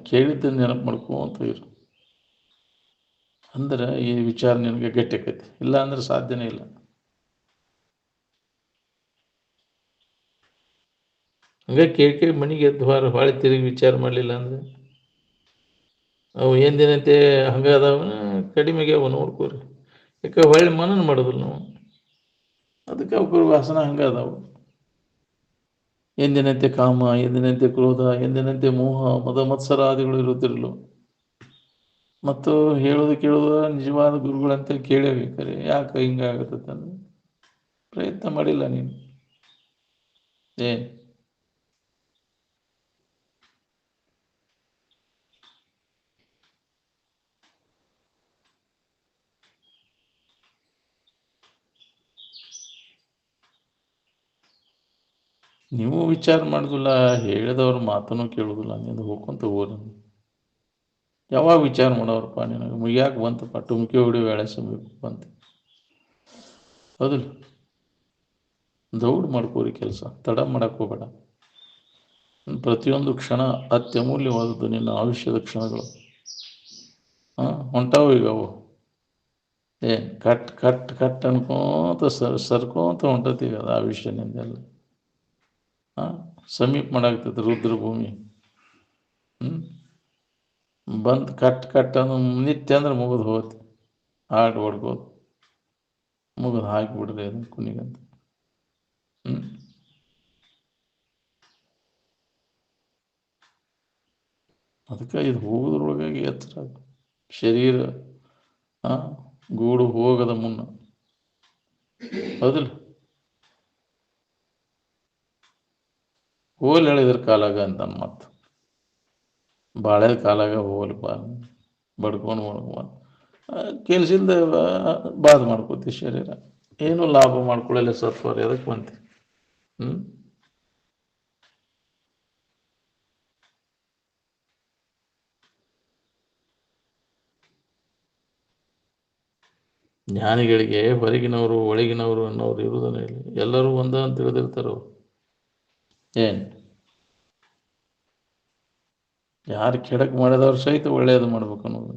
ಕೇಳಿದ್ದನ್ನು ನೆನಪು ಮಾಡ್ಕೋತ ಇರು, ಅಂದ್ರೆ ಈ ವಿಚಾರ ನಿನಗೆ ಗಟ್ಟಿ ಆಕೈತಿ. ಇಲ್ಲ ಅಂದ್ರೆ ಸಾಧ್ಯನೇ ಇಲ್ಲ. ಹಂಗೆ ಕೇಳಿ ಮನೆಗೆ ಎದ್ದು ಹೊಳೆ ತಿರುಗಿ ವಿಚಾರ ಮಾಡಲಿಲ್ಲ ಅಂದ್ರೆ ಅವು ಎಂದಿನಂತೆ ಹಂಗೆ ಅದಾವ, ಕಡಿಮೆಗೆ ಅವ ನೋಡ್ಕೋರಿ. ಯಾಕೆ ಹೊಳ್ಳಿ ಮನನ ಮಾಡೋದಿಲ್ಲ ನಾವು. ಅದಕ್ಕೆ ಅವ್ರ ವಾಸನ ಹಂಗೆ ಅದಾವು. ಎಂದಿನಂತೆ ಕಾಮ, ಎಂದಿನಂತೆ ಕ್ರೋಧ, ಎಂದಿನಂತೆ ಮೋಹ, ಮದ ಮತ್ಸರಾದಿಗಳು ಇರುತ್ತಿರಲು. ಮತ್ತು ಹೇಳೋದು ಕೇಳೋದು ನಿಜವಾದ ಗುರುಗಳಂತ ಕೇಳಬೇಕಾರೆ ಯಾಕೆ ಹಿಂಗಾಗತ್ತೆ ಅಂದ್ರೆ ಪ್ರಯತ್ನ ಮಾಡಿಲ್ಲ ನೀನು. ನೀವು ವಿಚಾರ ಮಾಡೋದಿಲ್ಲ, ಹೇಳಿದವ್ರ ಮಾತನ್ನು ಕೇಳೋದಿಲ್ಲ, ನೀನು ಹೋಗ್ಕೊಂತ ಹೋಗೋದು. ಯಾವಾಗ ವಿಚಾರ ಮಾಡೋರಪ್ಪ ನಿನಗೆ? ಮುಗಿಯಾಕೆ ಬಂತಪ್ಪ, ಟುಮ್ಕಿ ಹೊಡಿ ವೇಳೆ ಸಮೀಪ ಬಂತು, ಹೌದಿಲ್ಲ? ದೌಡ್ ಮಾಡ್ಕೋರಿ ಕೆಲಸ, ತಡ ಮಾಡಕ್ಕೆ ಹೋಗಬೇಡ. ಪ್ರತಿಯೊಂದು ಕ್ಷಣ ಅತ್ಯಮೂಲ್ಯವಾದದ್ದು. ನಿನ್ನ ಆಯುಷ್ಯದ ಕ್ಷಣಗಳು ಹೊಂಟಾವು ಈಗ. ಅವು ಕಟ್ ಕಟ್ ಕಟ್ ಅನ್ಕೋತ ಸರ್ಕೋತ ಹೊಂಟತಿ ಈಗ ಅದು ಆಯುಷ್ಯ ನಿಂದೆಲ್ಲ. ಸಮೀಪ ಮಾಡಾಗ್ತೈತೆ ರುದ್ರಭೂಮಿ. ಬಂದು ಕಟ್ ಕಟ್ ಅನ್ನೋ ನಿತ್ಯ ಅಂದ್ರೆ ಮುಗಿದು ಹೋಗುತ್ತೆ. ಹಾಡು ಹೊಡ್ಕೋದು ಮುಗಿದು ಹಾಕಿಬಿಡ್ರಿ ಅದನ್ನು ಕುಣಿಗಂತ. ಅದಕ್ಕೆ ಇದು ಹೋಗೋದ್ರೊಳಗಾಗಿ ಎಚ್ಚರ ಶರೀರ ಗೂಡು ಹೋಗದ ಮುನ್ನ, ಹೌದಿಲ್ಲ? ಹೋಲ್ ಹೇಳಿದ್ರ ಕಾಲಾಗ ಅಂತ ಮತ್ತು ಬಾಳೆದ ಕಾಲಾಗ ಹೋಲ್ ಬಡ್ಕೊಂಡು ಕೆಲ್ಸಿಂದ ಬಾದ್ ಮಾಡ್ಕೋತಿ ಶರೀರ, ಏನು ಲಾಭ ಮಾಡ್ಕೊಳ್ಳಲ್ಲ ಸತ್ವರ ಎದಕ್ಕೆ ಬಂತಿ? ಜ್ಞಾನಿಗಳಿಗೆ ಹೊರಗಿನವರು ಒಳಗಿನವರು ಅನ್ನೋರು ಇರುವುದನ್ನ ಇಲ್ಲಿ ಎಲ್ಲರೂ ಒಂದ ಅಂತ ತಿಳಿದಿರ್ತಾರ. ಅವರು ಏನು ಯಾರು ಕೆಡಕ್ ಮಾಡಿದವ್ರು ಸಹಿತ ಒಳ್ಳೇದು ಮಾಡ್ಬೇಕು ಅನ್ನೋದು,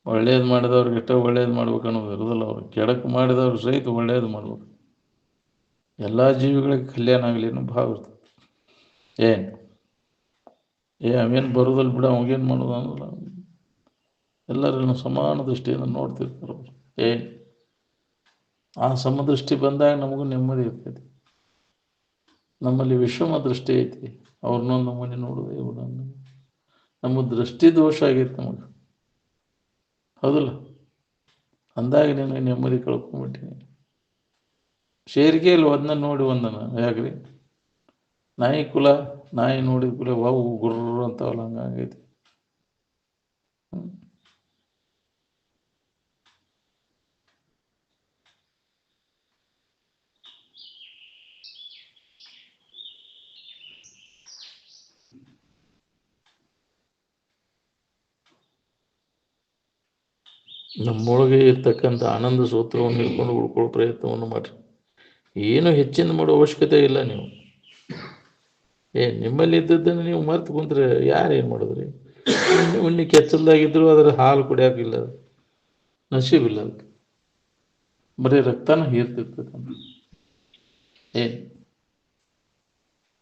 ಒಳ್ಳೇದು ಮಾಡಿದವ್ರಿಗೆ ಇಷ್ಟ ಒಳ್ಳೇದು ಮಾಡ್ಬೇಕು ಅನ್ನೋದು ಇರೋದಿಲ್ಲ. ಅವ್ರು ಕೆಡಕ್ ಮಾಡಿದವ್ರು ಸಹಿತ ಒಳ್ಳೇದು ಮಾಡ್ಬೇಕು. ಎಲ್ಲ ಜೀವಿಗಳಿಗೆ ಕಲ್ಯಾಣ ಆಗಲಿ ಅನ್ನೋ ಭಾವ ಇರ್ತದೆ. ಏನು ಅವೇನು ಬರೋದಲ್ಲಿ ಬಿಡ, ಅವಾಗೇನು ಮಾಡೋದು ಅನ್ನೋಲ್ಲ. ಎಲ್ಲರನ್ನು ಸಮಾನ ದೃಷ್ಟಿಯಿಂದ ನೋಡ್ತಿರ್ತಾರೆ ಅವರು. ಏನು ಆ ಸಮದೃಷ್ಟಿ ಬಂದಾಗ ನಮಗೂ ನೆಮ್ಮದಿ ಇರ್ತೈತಿ. ನಮ್ಮಲ್ಲಿ ವಿಷಮ ದೃಷ್ಟಿ ಐತಿ, ಅವ್ರನ್ನೊಂದು ನಮ್ಮನೆ ನೋಡೋದು, ಇವ್ರನ್ನ ನಮ್ಮ ದೃಷ್ಟಿ ದೋಷ ಆಗೈತಿ ನಮಗೆ, ಹೌದಲ್ಲ? ಅಂದಾಗ ನಿನಗೆ ನೆಮ್ಮದಿ ಕಳ್ಕೊಂಡ್ಬಿಟ್ಟಿನಿ. ಶೇರಿಗೆಯಲ್ಲಿ ಒಂದನ್ನ ನೋಡಿ ಒಂದನ ಯಾಕ್ರಿ? ನಾಯಿ ನೋಡಿದ ಕುಲ ವಾವು ಗುರ್ರ ಅಂತವಲ್ಲ, ಹಂಗಾಗೈತಿ. ನಮ್ಮೊಳಗೆ ಇರ್ತಕ್ಕಂಥ ಆನಂದ ಸೂತ್ರವನ್ನು ಹಿಡ್ಕೊಂಡು ಉಳ್ಕೊಳ್ಳೋ ಪ್ರಯತ್ನವನ್ನು ಮಾಡಿರಿ. ಏನು ಹೆಚ್ಚಿನ ಮಾಡೋ ಅವಶ್ಯಕತೆ ಇಲ್ಲ. ನೀವು ನಿಮ್ಮಲ್ಲಿ ಇದ್ದದ್ದನ್ನು ನೀವು ಮರ್ತು ಕುಂತ್ರೆ ಯಾರೇನು ಮಾಡಿದ್ರಿ? ಉಣ್ಣಿ ಕೆಚ್ಚಲ್ದಾಗಿದ್ರು ಅದರ ಹಾಲು ಕುಡಿಯೋಕಿಲ್ಲ, ನಸೀಬಿಲ್ಲ. ಅದಕ್ಕೆ ಬರೀ ರಕ್ತನ ಹೀರ್ತಿರ್ತಕ್ಕಂಥ ಏನು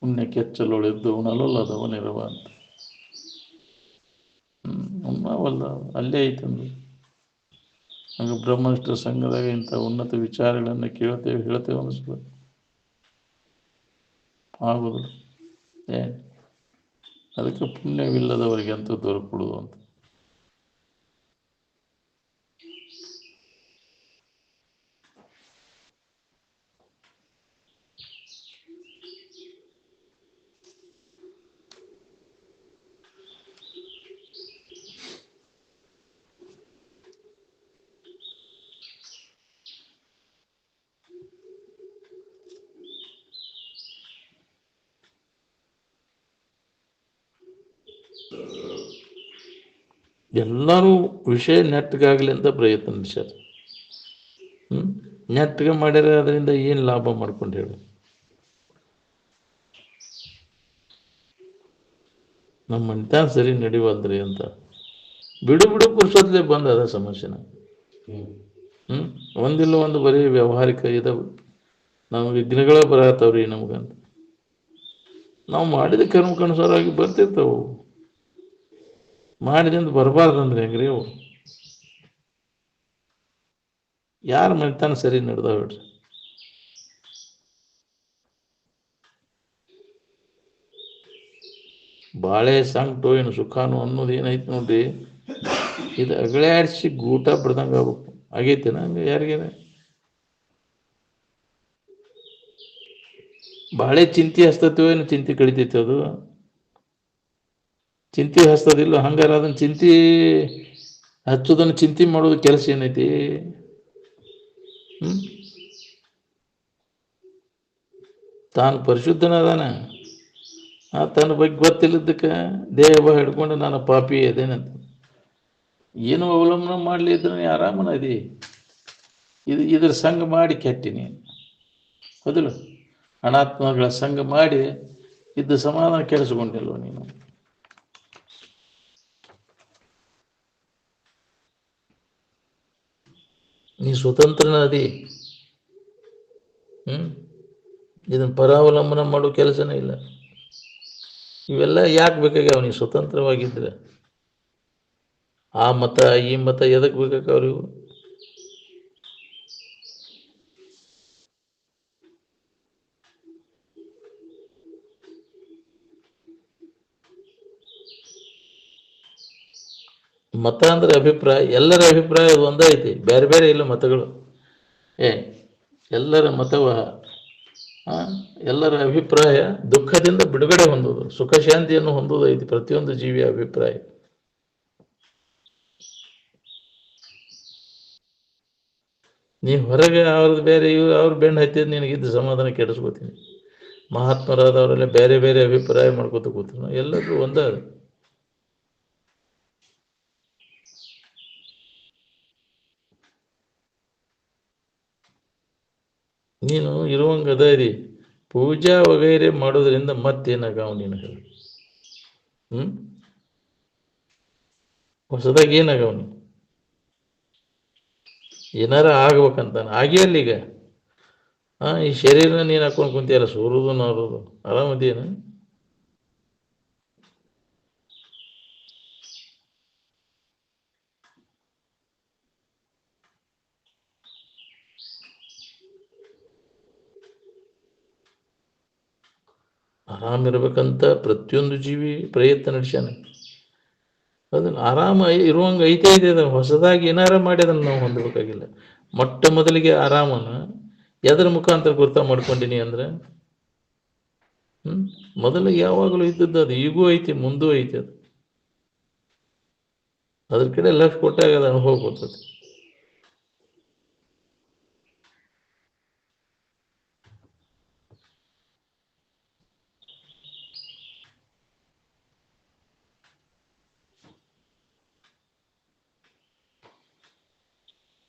ಉಣ್ಣೆ ಕೆಚ್ಚಲೊಳಿದ್ದು ಉಣಲಲ್ಲದವನಿರವ ಅಂತ. ಉಣ್ಣವಲ್ಲ ಅಲ್ಲೇ ಐತಂದು. ಹಂಗೆ ಬ್ರಹ್ಮನಿಷ್ಠ ಸಂಘದಾಗ ಇಂಥ ಉನ್ನತ ವಿಚಾರಗಳನ್ನು ಹೇಳ್ತೇವೆ ಅನಿಸ್ಬೋದು, ಆಗೋದಿಲ್ಲ. ಏನು ಅದಕ್ಕೆ ಪುಣ್ಯವಿಲ್ಲದವರಿಗೆ ಅಂತೂ ದೊರಕುವುದು ಅಂತ. ಎಲ್ಲರೂ ವಿಷಯ ನೆಟ್ಟಗಾಗಲಿ ಅಂತ ಪ್ರಯತ್ನ ನಡೆಸ್ಯಾರ. ನೆಟ್ಟಗೆ ಮಾಡ್ಯಾರ, ಅದರಿಂದ ಏನು ಲಾಭ ಮಾಡ್ಕೊಂಡು ಹೇಳಿ? ನಮ್ಮ ಮನಿತನ ಸರಿ ನಡೆಯುವಲ್ರಿ ಅಂತ ಬಿಡು ಪುರುಷತ್ಲೆ ಬಂದ ಅದ ಸಮಸ್ಯೆನ. ಒಂದಿಲ್ಲ ಒಂದು ಬರೀ ವ್ಯಾವಹಾರಿಕ ಇದಾವೆ. ನಾವು ವಿಘ್ನಗಳ ಬರತ್ತವ್ರಿ ನಮಗಂತ. ನಾವು ಮಾಡಿದ ಕರ್ಮಕ್ಕನುಸಾರವಾಗಿ ಬರ್ತಿರ್ತಾವು. ಮಾಡಿದಿಂದ ಬರಬಾರ್ದಂದ್ರೆ ಹೆಂಗ್ರಿ ಅವು? ಯಾರ ಮನಿತನ ಸರಿ ನಡೆದಾವ ಹೇಳ್ರಿ? ಬಾಳೆ ಸಂಕಟು ಏನು ಸುಖಾನು ಅನ್ನೋದು ಏನೈತಿ ನೋಡ್ರಿ, ಇದು ಅಗಳಾಡಿಸಿ ಗೂಟ ಬಿಡ್ದಂಗೆ ಆಗ್ಬೇಕು. ಆಗೈತೇನ ಹಂಗೆ ಯಾರಿಗೇನ? ಬಾಳೆ ಚಿಂತೆ ಹಸ್ತೈತೋ ಏನು ಚಿಂತೆ ಕಳಿತೈತೆ? ಅದು ಚಿಂತೆ ಹಸ್ತದಿಲ್ಲ. ಹಂಗಾರ ಅದನ್ನ ಚಿಂತೆ ಹಚ್ಚೋದನ್ನು ಚಿಂತೆ ಮಾಡೋದು ಕೆಲಸ ಏನೈತಿ? ತಾನು ಪರಿಶುದ್ಧನದಾನ, ತನ್ನ ಬಗ್ಗೆ ಗೊತ್ತಿಲ್ಲದಕ್ಕೆ ದೇಹ ಹಿಡ್ಕೊಂಡು ನಾನು ಪಾಪಿ ಅದೇನಂತ. ಏನು ಅವಲಂಬನೆ ಮಾಡಲಿ ಇದ್ರೆ ಆರಾಮನ ಅದಿ. ಇದ್ರ ಸಂಘ ಮಾಡಿ ಕೆಟ್ಟಿನಿ, ಹೌದಿಲ್ಲ? ಅನಾತ್ಮಗಳ ಸಂಘ ಮಾಡಿ ಇದ್ದ ಸಮಾಧಾನ ಕೆಡಿಸ್ಕೊಂಡಿಲ್ವ ನೀನು? ನೀ ಸ್ವತಂತ್ರನ ಅದಿ. ಇದನ್ನು ಪರಾವಲಂಬನೆ ಮಾಡೋ ಕೆಲಸನೇ ಇಲ್ಲ. ಇವೆಲ್ಲ ಯಾಕೆ ಬೇಕಾಗ್ಯಾವ? ನೀವು ಸ್ವತಂತ್ರವಾಗಿದ್ರೆ ಆ ಮತ ಈ ಮತ ಎದಕ್ಕೆ ಬೇಕಾಗ್ಯಾವ್ರಿ? ಇವು ಮತ ಅಂದ್ರೆ ಅಭಿಪ್ರಾಯ, ಎಲ್ಲರ ಅಭಿಪ್ರಾಯ ಒಂದೇ ಐತಿ, ಬೇರೆ ಬೇರೆ ಇಲ್ಲ ಮತಗಳು. ಏ ಎಲ್ಲರ ಮತವ ಆ, ಎಲ್ಲರ ಅಭಿಪ್ರಾಯ ದುಃಖದಿಂದ ಬಿಡುಗಡೆ ಹೊಂದುವುದು, ಸುಖ ಶಾಂತಿಯನ್ನು ಹೊಂದುವುದು ಐತಿ ಪ್ರತಿಯೊಂದು ಜೀವಿಯ ಅಭಿಪ್ರಾಯ. ನೀ ಹೊರಗೆ ಅವ್ರದ್ದು ಬೇರೆ, ಇವ್ರು ಅವ್ರು ಬೆನ್ನು ಹತ್ತಿದ ನಿನಗಿದ್ದು ಸಮಾಧಾನ ಕೆಡಿಸ್ಕೋತೀನಿ. ಮಹಾತ್ಮರಾದವರೆಲ್ಲ ಬೇರೆ ಬೇರೆ ಅಭಿಪ್ರಾಯ ಮಾಡ್ಕೋತ ಕೂತೀನಿ, ಎಲ್ಲರೂ ಒಂದೇ. ನೀನು ಇರುವಂಗ ಅದಾರಿ, ಪೂಜಾ ವಗೈರೆ ಮಾಡೋದ್ರಿಂದ ಮತ್ತೇನಾಗವ ನೀನು ಹೇಳಿ? ಹೊಸದಾಗಿ ಏನಾಗವ? ನೀನು ಏನಾರ ಆಗ್ಬೇಕಂತಾನ ಆಗೇ ಅಲ್ಲೀಗ. ಈ ಶರೀರನ ನೀನು ಹಾಕೊಂಡು ಕುಂತಿಯಲ್ಲ, ಸೂರುದು ನಾರುದು, ಆರಾಮದೇನು? ಆರಾಮಿರ್ಬೇಕಂತ ಪ್ರತಿಯೊಂದು ಜೀವಿ ಪ್ರಯತ್ನ ನಡೆಸ್ಯಾನ. ಅದನ್ನ ಆರಾಮ ಇರುವಂಗೆ ಐತೆ ಇದೆ. ಅದು ಹೊಸದಾಗಿ ಏನಾರ ಮಾಡಿ ಅದನ್ನು ನಾವು ಹೊಂದಬೇಕಾಗಿಲ್ಲ. ಮೊಟ್ಟ ಮೊದಲಿಗೆ ಆರಾಮನ ಎದರ ಮುಖಾಂತರ ಗುರ್ತ ಮಾಡ್ಕೊಂಡಿನಿ ಅಂದ್ರೆ, ಮೊದಲಿಗೆ ಯಾವಾಗಲೂ ಇದ್ದದ್ದು ಅದು, ಈಗೂ ಐತಿ ಮುಂದೂ ಐತಿ. ಅದು ಅದ್ರ ಕಡೆ ಲಕ್ಷ ಕೊಟ್ಟಾಗ ಅದು ಅನುಭವ ಬರ್ತದೆ.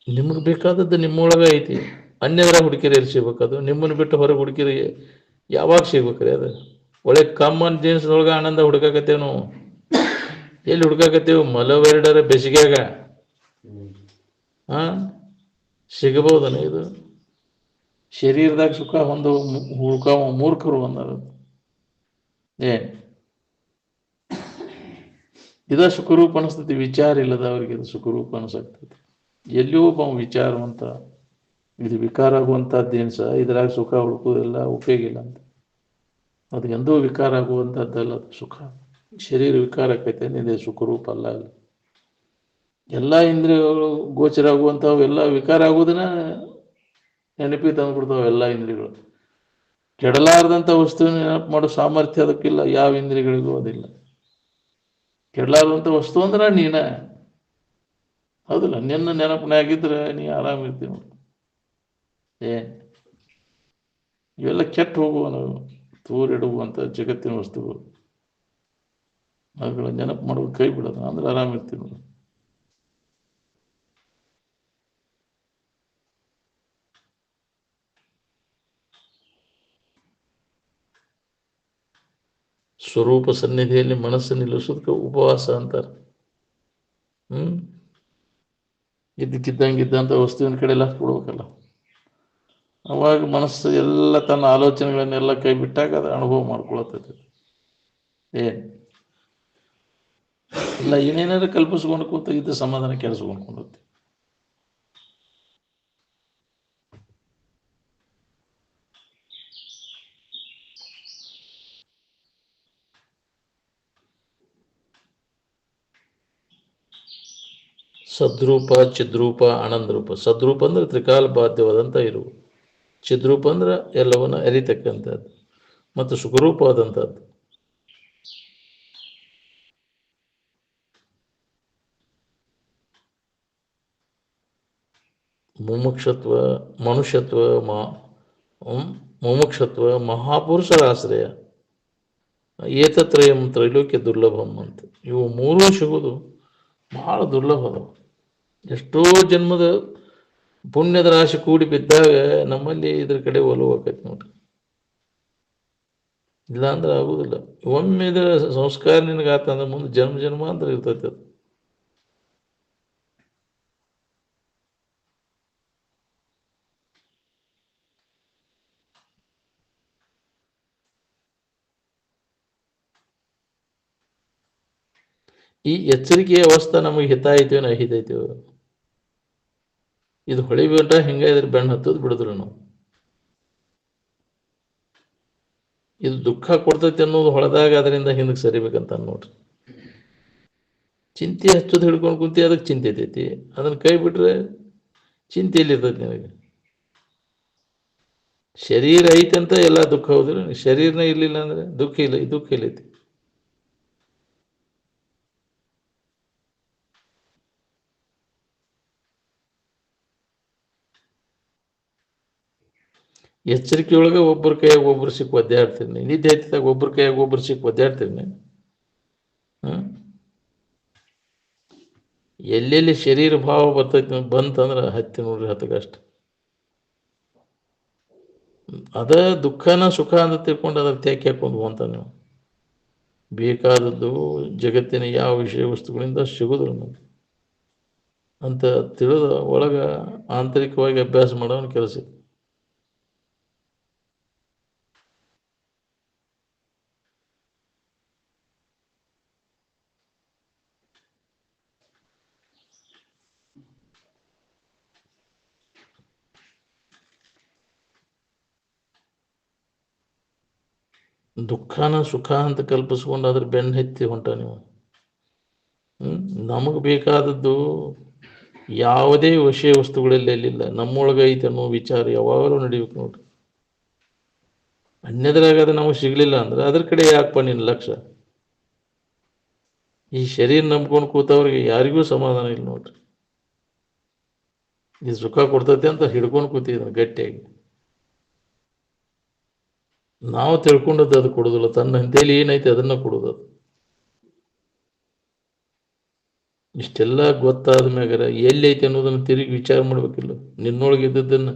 ನಿಮಗೆ ಬೇಕಾದದ್ದು ನಿಮ್ಮೊಳಗೆ ಐತಿ, ಅನ್ಯದ್ರ ಹುಡುಕಿರಿ ಎಲ್ಲಿ ಸಿಗ್ಬೇಕದು? ನಿಮ್ಮನ್ನು ಬಿಟ್ಟು ಹೊರಗೆ ಹುಡುಕಿರಿ ಯಾವಾಗ ಸಿಗ್ಬೇಕ್ರಿ? ಅದು ಒಳ್ಳೆ ಕಾಮನ್ ಜೀನ್ಸ್ನೊಳಗೆ ಆನಂದ ಹುಡುಕಾಕತ್ತೇವೆ ನಾವು. ಎಲ್ಲಿ ಹುಡುಕಾಕತ್ತೇವೆ? ಮಲವೆರಡರ ಬೆಸಿಗ್ಯಾಗ ಸಿಗಬಹುದನ ಇದು? ಶರೀರದಾಗ ಸುಖ ಹೊಂದು ಹುಡುಕಾವ ಮೂರ್ಖರು ಅಂದಾರ. ಏ ಇದ ಸುಖರೂಪ ಅನಿಸ್ತತಿ, ವಿಚಾರ ಇಲ್ಲದ ಅವ್ರಿಗೆ ಇದು ಸುಖರೂಪ ಅನಿಸಾಗ್ತದೆ. ಎಲ್ಲಿಯೂ ಒಬ್ಬ ವಿಚಾರವಂತ, ಇದು ವಿಕಾರ ಆಗುವಂಥದ್ದು ಏನು ಸಹ ಇದ್ರಾಗ ಸುಖ ಹುಡುಕೋದಿಲ್ಲ, ಉಪಯೋಗ ಇಲ್ಲ ಅಂತ. ಅದು ಎಂದೂ ವಿಕಾರ ಆಗುವಂಥದ್ದಲ್ಲ ಅದು ಸುಖ. ಶರೀರ ವಿಕಾರ ಆಕೈತೆ, ನಿಂದೆ ಸುಖರೂಪ ಅಲ್ಲ. ಅಲ್ಲಿ ಎಲ್ಲ ಇಂದ್ರಿಯಗಳು ಗೋಚರ ಆಗುವಂಥವು ಎಲ್ಲ ವಿಕಾರ ಆಗುವುದನ್ನ ನೆನಪಿ ತಂದ್ಬಿಡ್ತಾವೆ ಎಲ್ಲ ಇಂದ್ರಿಯಗಳು. ಕೆಡಲಾರದಂಥ ವಸ್ತುವಿನ ನೆನಪು ಮಾಡೋ ಸಾಮರ್ಥ್ಯ ಅದಕ್ಕಿಲ್ಲ, ಯಾವ ಇಂದ್ರಿಯಗಳಿಗೂ ಅದಿಲ್ಲ. ಕೆಡಲಾರದಂಥ ವಸ್ತು ಅಂದ್ರೆ ನೀನ, ಹೌದಿಲ್ಲ? ನಿನ್ನ ನೆನಪಿನಾಗಿದ್ರೆ ನೀ ಆರಾಮಿರ್ತೀವಿ. ಏನ್ ಇವೆಲ್ಲ ಕೆಟ್ಟು ಹೋಗುವ ನಾವು ತೂರಿಡುವಂಥ ಜಗತ್ತಿನ ವಸ್ತುಗಳು, ಅವುಗಳ ನೆನಪು ಮಾಡೋದು ಕೈ ಬಿಡೋದು ಅಂದ್ರೆ ಆರಾಮಿರ್ತೀವಿ. ಸ್ವರೂಪ ಸನ್ನಿಧಿಯಲ್ಲಿ ಮನಸ್ಸು ನಿಲ್ಲಿಸೋದಕ್ಕೆ ಉಪವಾಸ ಅಂತಾರೆ. ಇದ್ದಕ್ಕಿದ್ದಂಗಿದ್ದಂಥ ವಸ್ತುವಿನ ಕಡೆ ಎಲ್ಲ ಕೊಡ್ಬೇಕಲ್ಲ. ಅವಾಗ ಮನಸ್ಸು ಎಲ್ಲ ತನ್ನ ಆಲೋಚನೆಗಳನ್ನೆಲ್ಲ ಕೈ ಬಿಟ್ಟಾಗ ಅದು ಅನುಭವ ಮಾಡ್ಕೊಳತೈತಿ. ಏನ್ ಇಲ್ಲ, ಏನೇನಾದ್ರು ಕಲ್ಪಿಸ್ಕೊಂಡು ಕೂತ ಇದ್ದ ಸಮಾಧಾನ ಕೆಡಿಸ್ಕೊಂಡು. ಸದ್ರೂಪ, ಚಿದ್ರೂಪ, ಆನಂದ ರೂಪ. ಸದ್ರೂಪ ಅಂದ್ರೆ ತ್ರಿಕಾಲ ಬಾಧ್ಯವಾದಂಥ ಇರುವು, ಚಿದ್ರೂಪ ಅಂದ್ರೆ ಎಲ್ಲವನ್ನ ಅರಿತಕ್ಕಂಥದ್ದು, ಮತ್ತು ಸುಖರೂಪವಾದಂಥದ್ದು. ಮುಮುಕ್ಷತ್ವ, ಮನುಷ್ಯತ್ವ, ಮುಮುಕ್ಷತ್ವ, ಮಹಾಪುರುಷರ ಆಶ್ರಯ, ಏತತ್ರಯಂ ತ್ರೈಲೋಕ್ಯ ದುರ್ಲಭಂ ಅಂತ. ಇವು ಮೂರೂ ಸಿಗೋದು ಬಹಳ ದುರ್ಲಭ ಅದಾವ. ಎಷ್ಟೋ ಜನ್ಮದ ಪುಣ್ಯದ ರಾಶಿ ಕೂಡಿ ಬಿದ್ದಾಗ ನಮ್ಮಲ್ಲಿ ಇದ್ರ ಕಡೆ ಒಲವು ಆಕೈತಿ ನೋಡ್ರಿ. ಇಲ್ಲ ಅಂದ್ರೆ ಆಗುದಿಲ್ಲ. ಒಮ್ಮೆ ಇದರ ಸಂಸ್ಕಾರ ನಿನಗಾತಂದ್ರೆ ಮುಂದೆ ಜನ್ಮ ಜನ್ಮಾಂತರ ಇರ್ತೈತಿ ಅದು. ಈ ಎಚ್ಚರಿಕೆಯ ಅವಸ್ಥೆ ನಮಗೆ ಹಿತ ಐತಿವೋ ನಾ ಹಿತೈತಿವೋ, ಇದು ಹೊಳಿಬೇಟ ಹಿಂಗ ಇದ್ರ ಬೆಣ್ಣ ಹತ್ತದ್ ಬಿಡುದ್ರು ನಾವು. ಇದು ದುಃಖ ಕೊಡ್ತೈತಿ ಅನ್ನೋದು ಹೊಳೆದಾಗ ಅದರಿಂದ ಹಿಂದಕ್ಕೆ ಸರಿಬೇಕಂತ ನೋಡ್ರಿ. ಚಿಂತೆ ಹಚ್ಚೋದು ಹಿಡ್ಕೊಂಡು ಕುಂತಿ ಅದಕ್ಕೆ ಚಿಂತೆ ಐತೈತಿ. ಅದನ್ನು ಕೈ ಬಿಟ್ರೆ ಚಿಂತೆ ಎಲ್ಲಿರ್ತೈತಿ ನಿನಗೆ? ಶರೀರ ಐತೆ ಅಂತ ಎಲ್ಲ ದುಃಖ ಹೌದಿಲ್ಲ. ಶರೀರನೇ ಇರಲಿಲ್ಲ ಅಂದ್ರೆ ದುಃಖ ಇಲ್ಲ, ದುಃಖ ಇಲ್ಲೈತಿ. ಎಚ್ಚರಿಕೆಯೊಳಗೆ ಒಬ್ಬರ ಕೈಯಾಗ ಒಬ್ಬರು ಸಿಕ್ಕಿ ಒದ್ದಾಡ್ತೀನಿ. ನಿದ್ದೆ ಹತ್ತಿದಾಗ ಒಬ್ಬರ ಕೈಯಾಗ ಒಬ್ಬರು ಸಿಕ್ಕಿ ಒದ್ದಾಡ್ತೀನಿ. ಹ್ಮ್ ಎಲ್ಲೆಲ್ಲಿ ಶರೀರ ಭಾವ ಬರ್ತೈತಿ ಬಂತಂದ್ರೆ ಹತ್ತಿ ನೋಡ್ರಿ ಹತ್ತಗಷ್ಟು. ಅದ ದುಃಖನ ಸುಖ ಅಂತ ತಿಳ್ಕೊಂಡು ಅದ್ರ ತ್ಯಾಕಿ ಹಾಕೊಂಡು ಹೋಗ್ತಾನೆ ನೀವು. ಬೇಕಾದದ್ದು ಜಗತ್ತಿನ ಯಾವ ವಿಷಯ ವಸ್ತುಗಳಿಂದ ಸಿಗೋದಿಲ್ಲ ನಮಗೆ ಅಂತ ತಿಳಿದ ಒಳಗ ಆಂತರಿಕವಾಗಿ ಅಭ್ಯಾಸ ಮಾಡೋನ್ ಕೆಲಸ. ದುಃಖನ ಸುಖ ಅಂತ ಕಲ್ಪಿಸ್ಕೊಂಡು ಅದ್ರ ಬೆನ್ನ ಹತ್ತಿ ಹೊಂಟ ನೀವು. ನಮಗೆ ಬೇಕಾದದ್ದು ಯಾವುದೇ ವಿಷಯ ವಸ್ತುಗಳಲ್ಲಿ ಎಲ್ಲಿಲ್ಲ, ನಮ್ಮೊಳಗೆ ಐತೆ ಅನ್ನೋ ವಿಚಾರ ಯಾವಾಗಲೂ ನಡಿಬೇಕು ನೋಡ್ರಿ. ಅನ್ಯದ್ರಾಗ ಅದು ನಮಗೆ ಸಿಗ್ಲಿಲ್ಲ ಅಂದ್ರೆ ಅದ್ರ ಕಡೆ ಯಾಕಪ್ಪ ನಿನ್ನ ಲಕ್ಷ್ಯ? ಈ ಶರೀರ ನಂಬ್ಕೊಂಡು ಕೂತವ್ರಿಗೆ ಯಾರಿಗೂ ಸಮಾಧಾನ ಇಲ್ಲ ನೋಡ್ರಿ. ಈ ಸುಖ ಕೊಡ್ತೈತೆ ಅಂತ ಹಿಡ್ಕೊಂಡು ಕೂತಿದ್ರು ಗಟ್ಟಿಯಾಗಿ. ನಾವು ತಿಳ್ಕೊಂಡದ್ದು ಅದು ಕೊಡೋದಿಲ್ಲ, ತನ್ನ ಹಂತೇಲಿ ಏನೈತೆ ಅದನ್ನ ಕೊಡೋದು. ಅದು ಇಷ್ಟೆಲ್ಲ ಗೊತ್ತಾದ ಮ್ಯಾಗರ ಎಲ್ಲಿ ಐತೆ ಅನ್ನೋದನ್ನ ತಿರುಗಿ ವಿಚಾರ ಮಾಡ್ಬೇಕಿಲ್ಲ. ನಿನ್ನೊಳಗೆ ಇದ್ದದ್ದನ್ನು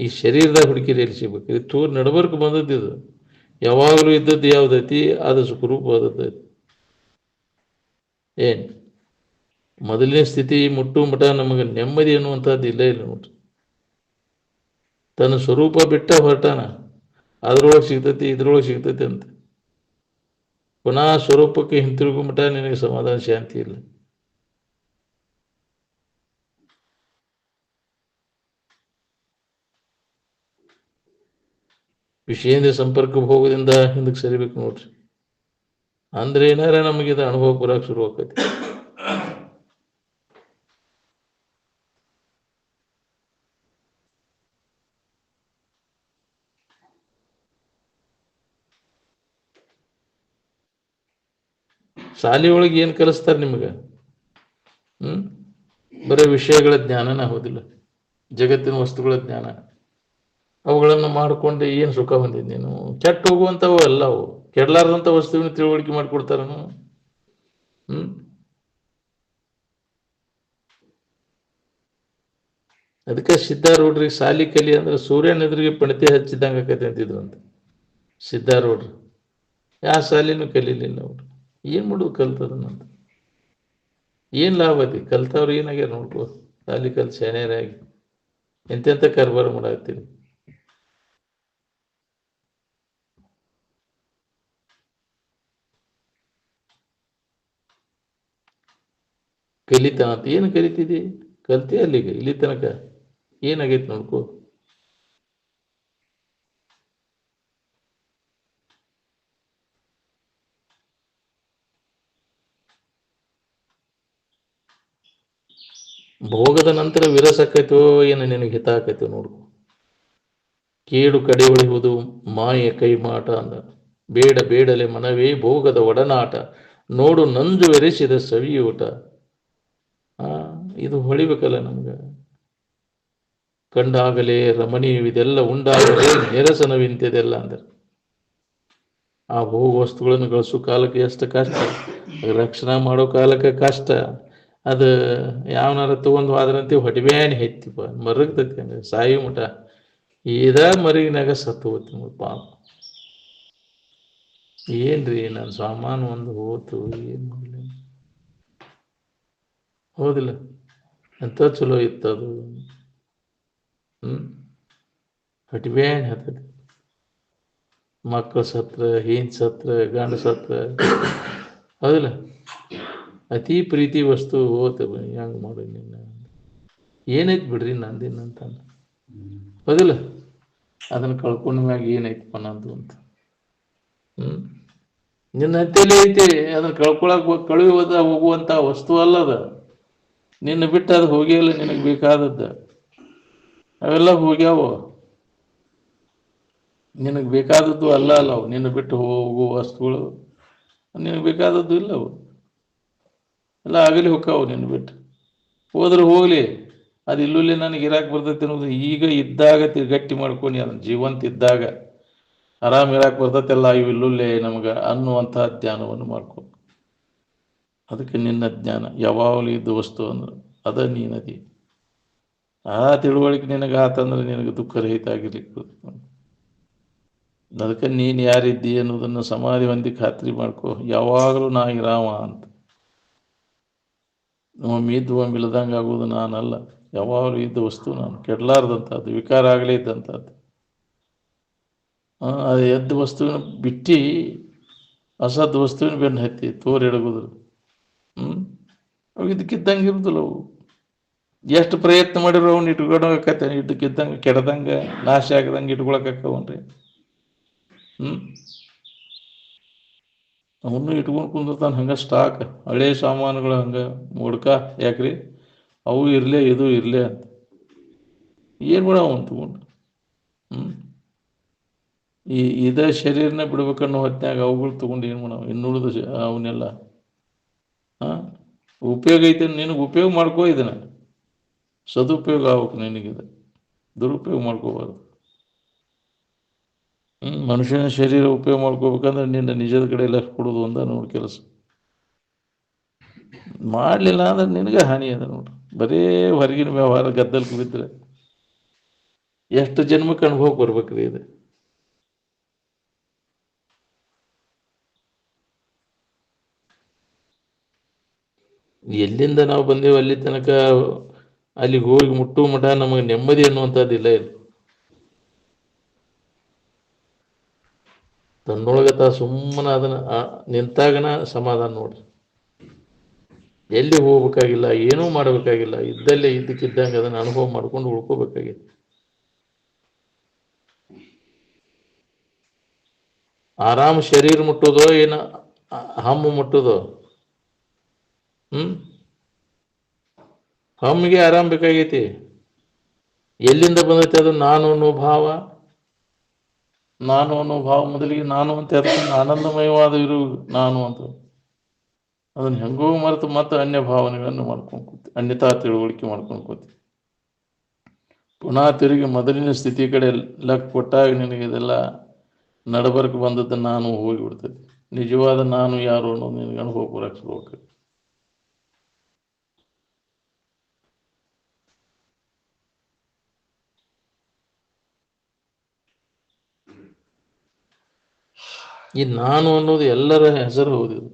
ಈ ಶರೀರದಾಗ ಹುಡುಕಿರಿ ಎಲ್ಲಿ ಸಿಗ್ಬೇಕು? ಇದು ತೂರ್ ನಡಬರ್ಕ್ ಬಂದದ್ದು. ಇದು ಯಾವಾಗಲೂ ಇದ್ದದ್ದು ಯಾವ್ದೈತಿ? ಅದು ಸುಖರೂಪ ಆದದ್ದೈತಿ. ಏನ್ ಮೊದಲನೇ ಸ್ಥಿತಿ ಮುಟ್ಟು ಮಠ ನಮಗೆ ನೆಮ್ಮದಿ ಅನ್ನುವಂಥದ್ದು ಇಲ್ಲೇ ಇಲ್ಲ ನೋಡ್ರಿ. ತನ್ನ ಸ್ವರೂಪ ಬಿಟ್ಟ ಹೊರಟಾನ, ಅದ್ರೊಳಗೆ ಸಿಗ್ತೈತಿ ಇದ್ರೊಳಗೆ ಸಿಗ್ತೈತಿ ಅಂತ. ಪುನಃ ಸ್ವರೂಪಕ್ಕೆ ಹಿಂತಿರುಗು ಮಠ ನಿನಗೆ ಸಮಾಧಾನ ಶಾಂತಿ ಇಲ್ಲ. ವಿಷಯದಿಂದ ಸಂಪರ್ಕ ಹೋಗೋದ್ರಿಂದ ಹಿಂದಕ್ಕೆ ಸರಿಬೇಕು ನೋಡ್ರಿ. ಅಂದ್ರೆ ಏನಾರ ನಮಗೆ ಇದು ಅನುಭವ ಬರಕ್ಕೆ ಶುರು ಆಕೈತಿ. ಶಾಲೆ ಒಳಗೆ ಏನು ಕಲಿಸ್ತಾರೆ ನಿಮಗೆ? ಬರೀ ವಿಷಯಗಳ ಜ್ಞಾನನ ಆಗೋದಿಲ್ಲ, ಜಗತ್ತಿನ ವಸ್ತುಗಳ ಜ್ಞಾನ. ಅವುಗಳನ್ನು ಮಾಡಿಕೊಂಡು ಏನು ಸುಖ ಹೊಂದಿದ್ ನೀನು? ಕೆಟ್ಟ ಹೋಗುವಂಥವು ಅಲ್ಲ ಅವು. ಕೆಡಲಾರ್ದಂಥ ವಸ್ತುವಿನ ತಿಳುವಳಿಕೆ ಮಾಡಿಕೊಡ್ತಾರನು. ಅದಕ್ಕೆ ಸಿದ್ಧಾರೂಢ್ರಿಗೆ ಸಾಲಿ ಕಲಿ ಅಂದ್ರೆ ಸೂರ್ಯನ ಎದುರಿಗೆ ಪಣತೆ ಹಚ್ಚಿದಂಗೆ ಆಕೈತೆ ಅಂತಿದ್ರು ಅಂತ ಸಿದ್ಧಾರೂಢ್ರು. ಯಾವ ಶಾಲಿನೂ ಕಲೀಲಿಲ್ಲ ಅವ್ರು. ಏನು ಮಾಡೋದು ಕಲ್ತದನ್ನಂತ? ಏನು ಲಾಭ ಐತಿ? ಕಲ್ತವ್ರು ಏನಾಗ್ಯಾರ ನೋಡ್ಕೋ. ಶಾಲಿ ಕಲ್ತು ಶಾಣ್ಯರಾಗಿ ಎಂತೆಂಥ ಕಾರ್ಬಾರ ಮಾಡಾಕ್ತೀವಿ. ಕಲಿತಾನ ಅಂತ ಏನು ಕಲಿತಿದಿ? ಕಲ್ತಿ ಅಲ್ಲಿಗೆ ಇಲ್ಲಿ ತನಕ ಏನಾಗೈತಿ ನೋಡ್ಕೋ. ಭೋಗದ ನಂತರ ವಿರಸ ಆಕೈತೋ ಏನು ನಿನಗೆ ಹಿತ ಆಕೈತೋ ನೋಡ್ಕೊ. ಕೇಡು ಕಡೆ ಉಳಿಯುವುದು ಮಾಯೆ ಕೈ ಮಾಟ ಅಂದ. ಬೇಡ ಬೇಡಲೆ ಮನವೇ ಭೋಗದ ಒಡನಾಟ, ನೋಡು ನಂಜು ಬೆರೆಸಿದ ಸವಿಯೂಟ. ಇದು ಹೊಳಿಬೇಕಲ್ಲ ನಮ್ಗೆ. ಕಂಡಾಗಲೇ ರಮಣೀಯವಿದೆಲ್ಲ ಉಂಡಾಗಲೇ ನಿರಸನವಿಂತಿದೆಲ್ಲ ಅಂದ್ರೆ ಆ ಭೋಗ ವಸ್ತುಗಳನ್ನು ಗಳಿಸೋ ಕಾಲಕ್ಕೆ ಎಷ್ಟು ಕಷ್ಟ, ರಕ್ಷಣೆ ಮಾಡೋ ಕಾಲಕ್ಕೆ ಕಷ್ಟ. ಅದು ಯಾವನಾರ ತಗೊಂಡು ಹೋದ್ರಂತೆ ಹೊಟಿಬ್ಯಾನಿ ಹೆಚ್ಚಿಪ್ಪ ಮರಗ್ತೈತಿ ಹಂಗೆ ಸಾಯಿ ಮಠ ಇದ ಮರಿಗಿನಾಗ ಸತ್ತು ಹೋಗ್ತೀನಿ ಪಾಪ. ಏನ್ರಿ ನನ್ನ ಸಾಮಾನು ಒಂದು ಹೋತು, ಏನು ಮಾಡಲಿ? ಹೌದಿಲ್ಲ? ಎಂತ ಚಲೋ ಇತ್ತದು. ಹೊಟಿಬ್ಯಾನಿ ಹತ್ತದ. ಮಕ್ಕಳು ಸತ್ರ, ಹೆಂಡ್ ಸತ್ರ, ಗಂಡ ಸತ್ರ, ಹೌದಿಲ್ಲ? ಅತಿ ಪ್ರೀತಿ ವಸ್ತು ಹೋತ ಹೆಂಗೆ ಮಾಡಿ ನಿನ್ನ ಏನೈತಿ ಬಿಡ್ರಿ ನಂದಿನಂತ, ಹೌದಿಲ್ಲ? ಅದನ್ನು ಕಳ್ಕೊಂಡ ಮ್ಯಾಗ ಏನೈತಪ್ಪ ನಂದು ಅಂತ. ನಿನ್ನ ಹತ್ತಿಯಲ್ಲಿ ಐತಿ, ಅದನ್ನ ಕಳುವಿ ಹೋಗುವಂತ ವಸ್ತು ಅಲ್ಲದ. ನಿನ್ನ ಬಿಟ್ಟು ಅದು ಹೋಗಿಲ್ಲ, ನಿನಗೆ ಬೇಕಾದದ್ದು ಅವೆಲ್ಲ ಹೋಗ್ಯಾವ. ನಿನಗೆ ಬೇಕಾದದ್ದು ಅಲ್ಲ ಅವು ನಿನ್ನ ಬಿಟ್ಟು ಹೋಗುವ ವಸ್ತುಗಳು. ನಿನಗೆ ಬೇಕಾದದ್ದು ಇಲ್ಲ ಅವು ಎಲ್ಲ ಆಗಲಿ ಹೊಕ್ಕಾವು. ನಿನ್ನ ಬಿಟ್ಟು ಹೋದ್ರೆ ಹೋಗ್ಲಿ, ಅದು ಇಲ್ಲುಲ್ಲಿ ನನಗೆ ಇರಾಕ್ ಬರ್ತೈತಿ ಅನ್ನೋದು ಈಗ ಇದ್ದಾಗ ಗಟ್ಟಿ ಮಾಡ್ಕೊಂಡು, ಅದನ್ನ ಜೀವಂತ ಇದ್ದಾಗ ಆರಾಮ್ ಇರಾಕ್ ಬರ್ತೈತೆಲ್ಲ ಇವು ಇಲ್ಲುಲ್ಲೇ ನಮ್ಗೆ ಅನ್ನುವಂತಹ ಜ್ಞಾನವನ್ನು ಮಾಡ್ಕೊ. ಅದಕ್ಕೆ ನಿನ್ನ ಜ್ಞಾನ ಯಾವಾಗಲೂ ಇದ್ದ ವಸ್ತು ಅಂದ್ರೆ ಅದ ನೀನದಿ. ಆ ತಿಳುವಳಿಕೆ ನಿನಗೆ ಆತಂದ್ರೆ ನಿನಗೆ ದುಃಖ ರಹಿತ ಆಗಿರ್ಲಿಕ್ಕೆ. ಅದಕ್ಕೆ ನೀನು ಯಾರಿದ್ದಿ ಅನ್ನೋದನ್ನು ಸಮಾಧಿ ಹೊಂದಿ ಖಾತ್ರಿ ಮಾಡ್ಕೊ. ಯಾವಾಗಲೂ ನಾ ಇರಾವ ಅಂತ. ಒಮ್ಮೆ ಇದ್ದು ಒಮ್ಮೆ ಇಲ್ಲದಂಗೆ ಆಗೋದು ನಾನಲ್ಲ. ಯಾವಾಗಲೂ ಇದ್ದ ವಸ್ತು ನಾನು, ಕೆಡಲಾರ್ದಂಥದ್ದು, ವಿಕಾರ ಆಗಲೇ ಇದ್ದಂಥದ್ದು. ಅದು ಎದ್ದ ವಸ್ತುವಿನ ಬಿಟ್ಟು ಅಸದ್ ವಸ್ತುವಿನ ಬೆನ್ನು ಹತ್ತಿ ತೋರಿ ಎಡಗುದ್ರು. ಅವು ಇದಕ್ಕಿದ್ದಂಗೆ ಇರುದಿಲ್ಲ. ಅವು ಎಷ್ಟು ಪ್ರಯತ್ನ ಮಾಡಿರೋ ಅವ್ನು ಇಟ್ಕೊಳಕತ್ತೆ, ಇದ್ದಕ್ಕಿದ್ದಂಗೆ ಕೆಡದಂಗೆ ನಾಶ ಆಗದಂಗೆ ಇಟ್ಕೊಳಕವನ್ರಿ. ಅವನು ಇಟ್ಕೊಂಡು ಕುಂದಿರ್ತಾನೆ ಹಂಗೆ ಸ್ಟಾಕ್, ಹಳೆ ಸಾಮಾನುಗಳು ಹಂಗೆ ಮುಡ್ಕ. ಯಾಕ್ರಿ ಅವು ಇರಲೇ ಇದು ಇರಲೇ ಅಂತ ಏನು ಕೂಡ ಅವನು ತಗೊಂಡು ಇದೇ ಶರೀರನ ಬಿಡ್ಬೇಕನ್ನೋ ಹೊತ್ನ್ಯಾಗ ಅವುಗಳು ತಗೊಂಡು ಏನು ಮಾಡವ. ಇನ್ನುಳಿದು ಅವನ್ನೆಲ್ಲ ಉಪಯೋಗ ಐತೆ, ನಿನಗೆ ಉಪಯೋಗ ಮಾಡ್ಕೋ. ಇದನ್ನ ಸದುಪಯೋಗ ಆಗ್ಬೇಕು ನಿನಗಿದೆ, ದುರುಪಯೋಗ ಮಾಡ್ಕೋಬಾರ್ದು. ಮನುಷ್ಯನ ಶರೀರ ಉಪಯೋಗ ಮಾಡ್ಕೋಬೇಕಂದ್ರೆ ನಿನ್ನ ನಿಜದ ಕಡೆ ಎಲ್ಲ ಕೊಡೋದು ಒಂದ ನೋಡಿ ಕೆಲಸ. ಮಾಡಲಿಲ್ಲ ಅಂದ್ರೆ ನಿನಗೆ ಹಾನಿ ಅದ ನೋಡ್ರಿ. ಬರೇ ಹೊರಗಿನ ವ್ಯವಹಾರ ಗದ್ದಲ್ಕ ಬಿದ್ದರೆ ಎಷ್ಟು ಜನ್ಮಕ್ಕೆ ಅನುಭವ ಬರ್ಬೇಕ್ರಿ ಇದು. ಎಲ್ಲಿಂದ ನಾವು ಬಂದೇವು ಅಲ್ಲಿ ತನಕ ಅಲ್ಲಿಗೆ ಹೋಗಿ ಮುಟ್ಟುವ ಮಠ ನಮಗೆ ನೆಮ್ಮದಿ ಅನ್ನುವಂಥದ್ದು ಇಲ್ಲ. ಇಲ್ಲ, ತನ್ನೊಳಗತ ಸುಮ್ಮನೆ ಅದನ್ನ ನಿಂತಾಗನ ಸಮಾಧಾನ ನೋಡ್ರಿ. ಎಲ್ಲಿ ಹೋಗ್ಬೇಕಾಗಿಲ್ಲ, ಏನೂ ಮಾಡಬೇಕಾಗಿಲ್ಲ, ಇದ್ದಲ್ಲೇ ಇದ್ದಕ್ಕಿದ್ದಂಗೆ ಅದನ್ನು ಅನುಭವ ಮಾಡ್ಕೊಂಡು ಉಳ್ಕೋಬೇಕಾಗಿತ್ತು. ಆರಾಮ್ ಶರೀರ ಮುಟ್ಟೋದೋ ಏನೋ ಹಮ್ಮು ಮುಟ್ಟೋದೋ. ಹಮ್ಮಿಗೆ ಆರಾಮ್ ಬೇಕಾಗೈತಿ. ಎಲ್ಲಿಂದ ಬಂದೈತೆ ಅದು? ನಾನು ಅನ್ನೋ ಭಾವ. ನಾನು ಅನ್ನೋ ಭಾವ ಮೊದಲಿಗೆ ನಾನು ಅಂತ ಹೇಳ್ಕೊಂಡು ಆನಂದಮಯವಾದ ಇರು ನಾನು ಅಂತ ಅದನ್ನ ಹೆಂಗೋ ಮರೆತು ಮತ್ತೆ ಅನ್ಯ ಭಾವನೆಗಳನ್ನು ಮಾಡ್ಕೊಂಡು ಕೂತಿ, ಅನ್ಯತಾ ತಿಳುವಳಿಕೆ ಮಾಡ್ಕೊಂಡು ಕೂತಿ. ಪುನಃ ತಿರುಗಿ ಮೊದಲಿನ ಸ್ಥಿತಿ ಕಡೆ ಲಕ್ ಕೊಟ್ಟಾಗ ನಿನಗೆ ಇದೆಲ್ಲ ನಡಬರ್ಕ್ ಬಂದದ್ದು ನಾನು ಹೋಗಿಬಿಡ್ತೈತಿ. ನಿಜವಾದ ನಾನು ಯಾರು ಅನ್ನೋದು ನಿನಗೆ ಅನುಭವ ಬರಕ್ಕೆ. ಈ ನಾನು ಅನ್ನೋದು ಎಲ್ಲರ ಹೆಸರು ಹೌದಿದು.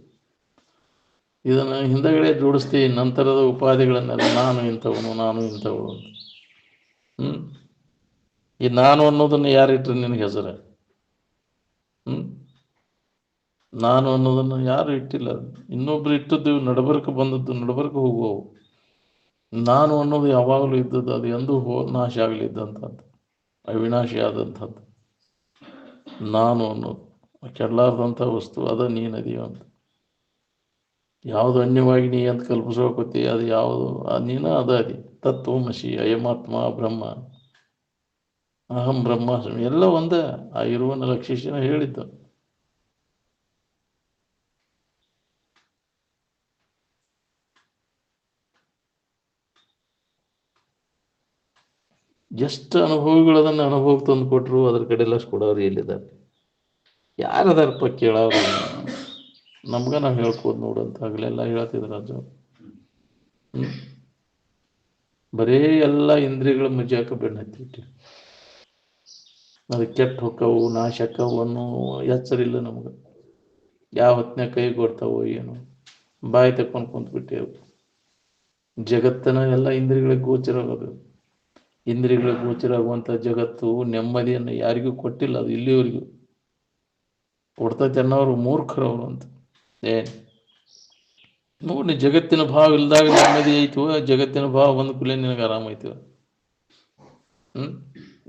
ಇದನ್ನು ಹಿಂದಗಡೆ ಜೋಡಿಸ್ತಿ ನಂತರದ ಉಪಾಧಿಗಳನ್ನೆಲ್ಲ ನಾನು ಇಂಥವನು, ನಾನು ಇಂಥವನು ಅಂತ. ಈ ನಾನು ಅನ್ನೋದನ್ನು ಯಾರಿಟ್ರೆ ನಿನಗೆ ಹೆಸರ? ನಾನು ಅನ್ನೋದನ್ನು ಯಾರು ಇಟ್ಟಿಲ್ಲ. ಇನ್ನೊಬ್ರು ಇಟ್ಟದ್ದು ನಡಬರ್ಕ ಬಂದದ್ದು ನಡಬರ್ಕ ಹೋಗುವವು. ನಾನು ಅನ್ನೋದು ಯಾವಾಗಲೂ ಇದ್ದದ್ದು, ಅದು ಎಂದೂ ನಾಶ ಆಗಲಿದ್ದಂಥದ್ದು, ಅವಿನಾಶಿ ಆದಂಥದ್ದು. ನಾನು ಅನ್ನೋದು ಕೆಡಲಾರ್ದಂಥ ವಸ್ತು, ಅದ ನೀನದಿಯೋ ಅಂತ. ಯಾವುದು ಅನ್ಯವಾಗಿ ನೀ ಅಂತ ಕಲ್ಪಿಸೋಕತಿ, ಅದು ಯಾವುದು ನೀನ ಅದ ಅದಿ. ತತ್ವಮಸಿ ಅಯಮಾತ್ಮ ಬ್ರಹ್ಮ ಅಹಂ ಬ್ರಹ್ಮಾಸ್ಮಿ ಎಲ್ಲ ಒಂದೇ. ಆ ಇರುವನ್ನ ಲಕ್ಷಿಸಿನ ಹೇಳಿದ್ದು. ಎಷ್ಟು ಅನುಭವಿಗಳು ಅದನ್ನು ಅನುಭವಕ್ಕೆ ತಂದು ಕೊಟ್ಟರು, ಅದ್ರ ಕಡೆ ಎಲ್ಲ ಕೊಡೋರು ಎಲ್ಲಿದ್ದಾರೆ? ಯಾರದಾರಪ್ಪ ಕೇಳೋರು? ನಮ್ಗೆ ನಾವು ಹೇಳ್ಕೋದು ನೋಡಂತ ಹಗಲೆಲ್ಲ ಹೇಳ್ತಿದ್ರು ಅದು. ಬರೇ ಎಲ್ಲ ಇಂದ್ರಿಯಗಳ ಮಜಾಕ ಬೆನ್ನು ಹತ್ತಿಬಿಟ್ಟು ಅದು ಕೆಟ್ಟ ಹೊಕ್ಕವು, ನಾಶಕ್ಕವು ಅನ್ನೋ ಎಚ್ಚರಿಲ್ಲ ನಮ್ಗೆ. ಯಾವ ಹೊತ್ತಿನ ಕೈ ಕೊಡ್ತಾವೋ ಏನು, ಬಾಯಿ ತಕ್ಕೊಂಡು ಕುಂತ್ಬಿಟ್ಟೆವು. ಜಗತ್ತನ ಎಲ್ಲ ಇಂದ್ರಿಯಗಳಿಗೆ ಗೋಚರ ಆಗೋದು. ಇಂದ್ರಿಯಗಳಿಗೆ ಗೋಚರ ಆಗುವಂಥ ಜಗತ್ತು ನೆಮ್ಮದಿಯನ್ನು ಯಾರಿಗೂ ಕೊಟ್ಟಿಲ್ಲ. ಅದು ಇಲ್ಲಿವರೆಗೂ ಕೊಡ್ತೈತೆ ಅನ್ನೋರು ಮೂರ್ಖರವರು ಅಂತ. ನೋಡಿ, ಜಗತ್ತಿನ ಭಾವ ಇಲ್ದಾಗ ನೆಮ್ಮದಿ ಐತವ, ಜಗತ್ತಿನ ಭಾವ ಬಂದ ಕೂಡಲೇ ನಿನಗೆ ಆರಾಮ ಐತಿವ.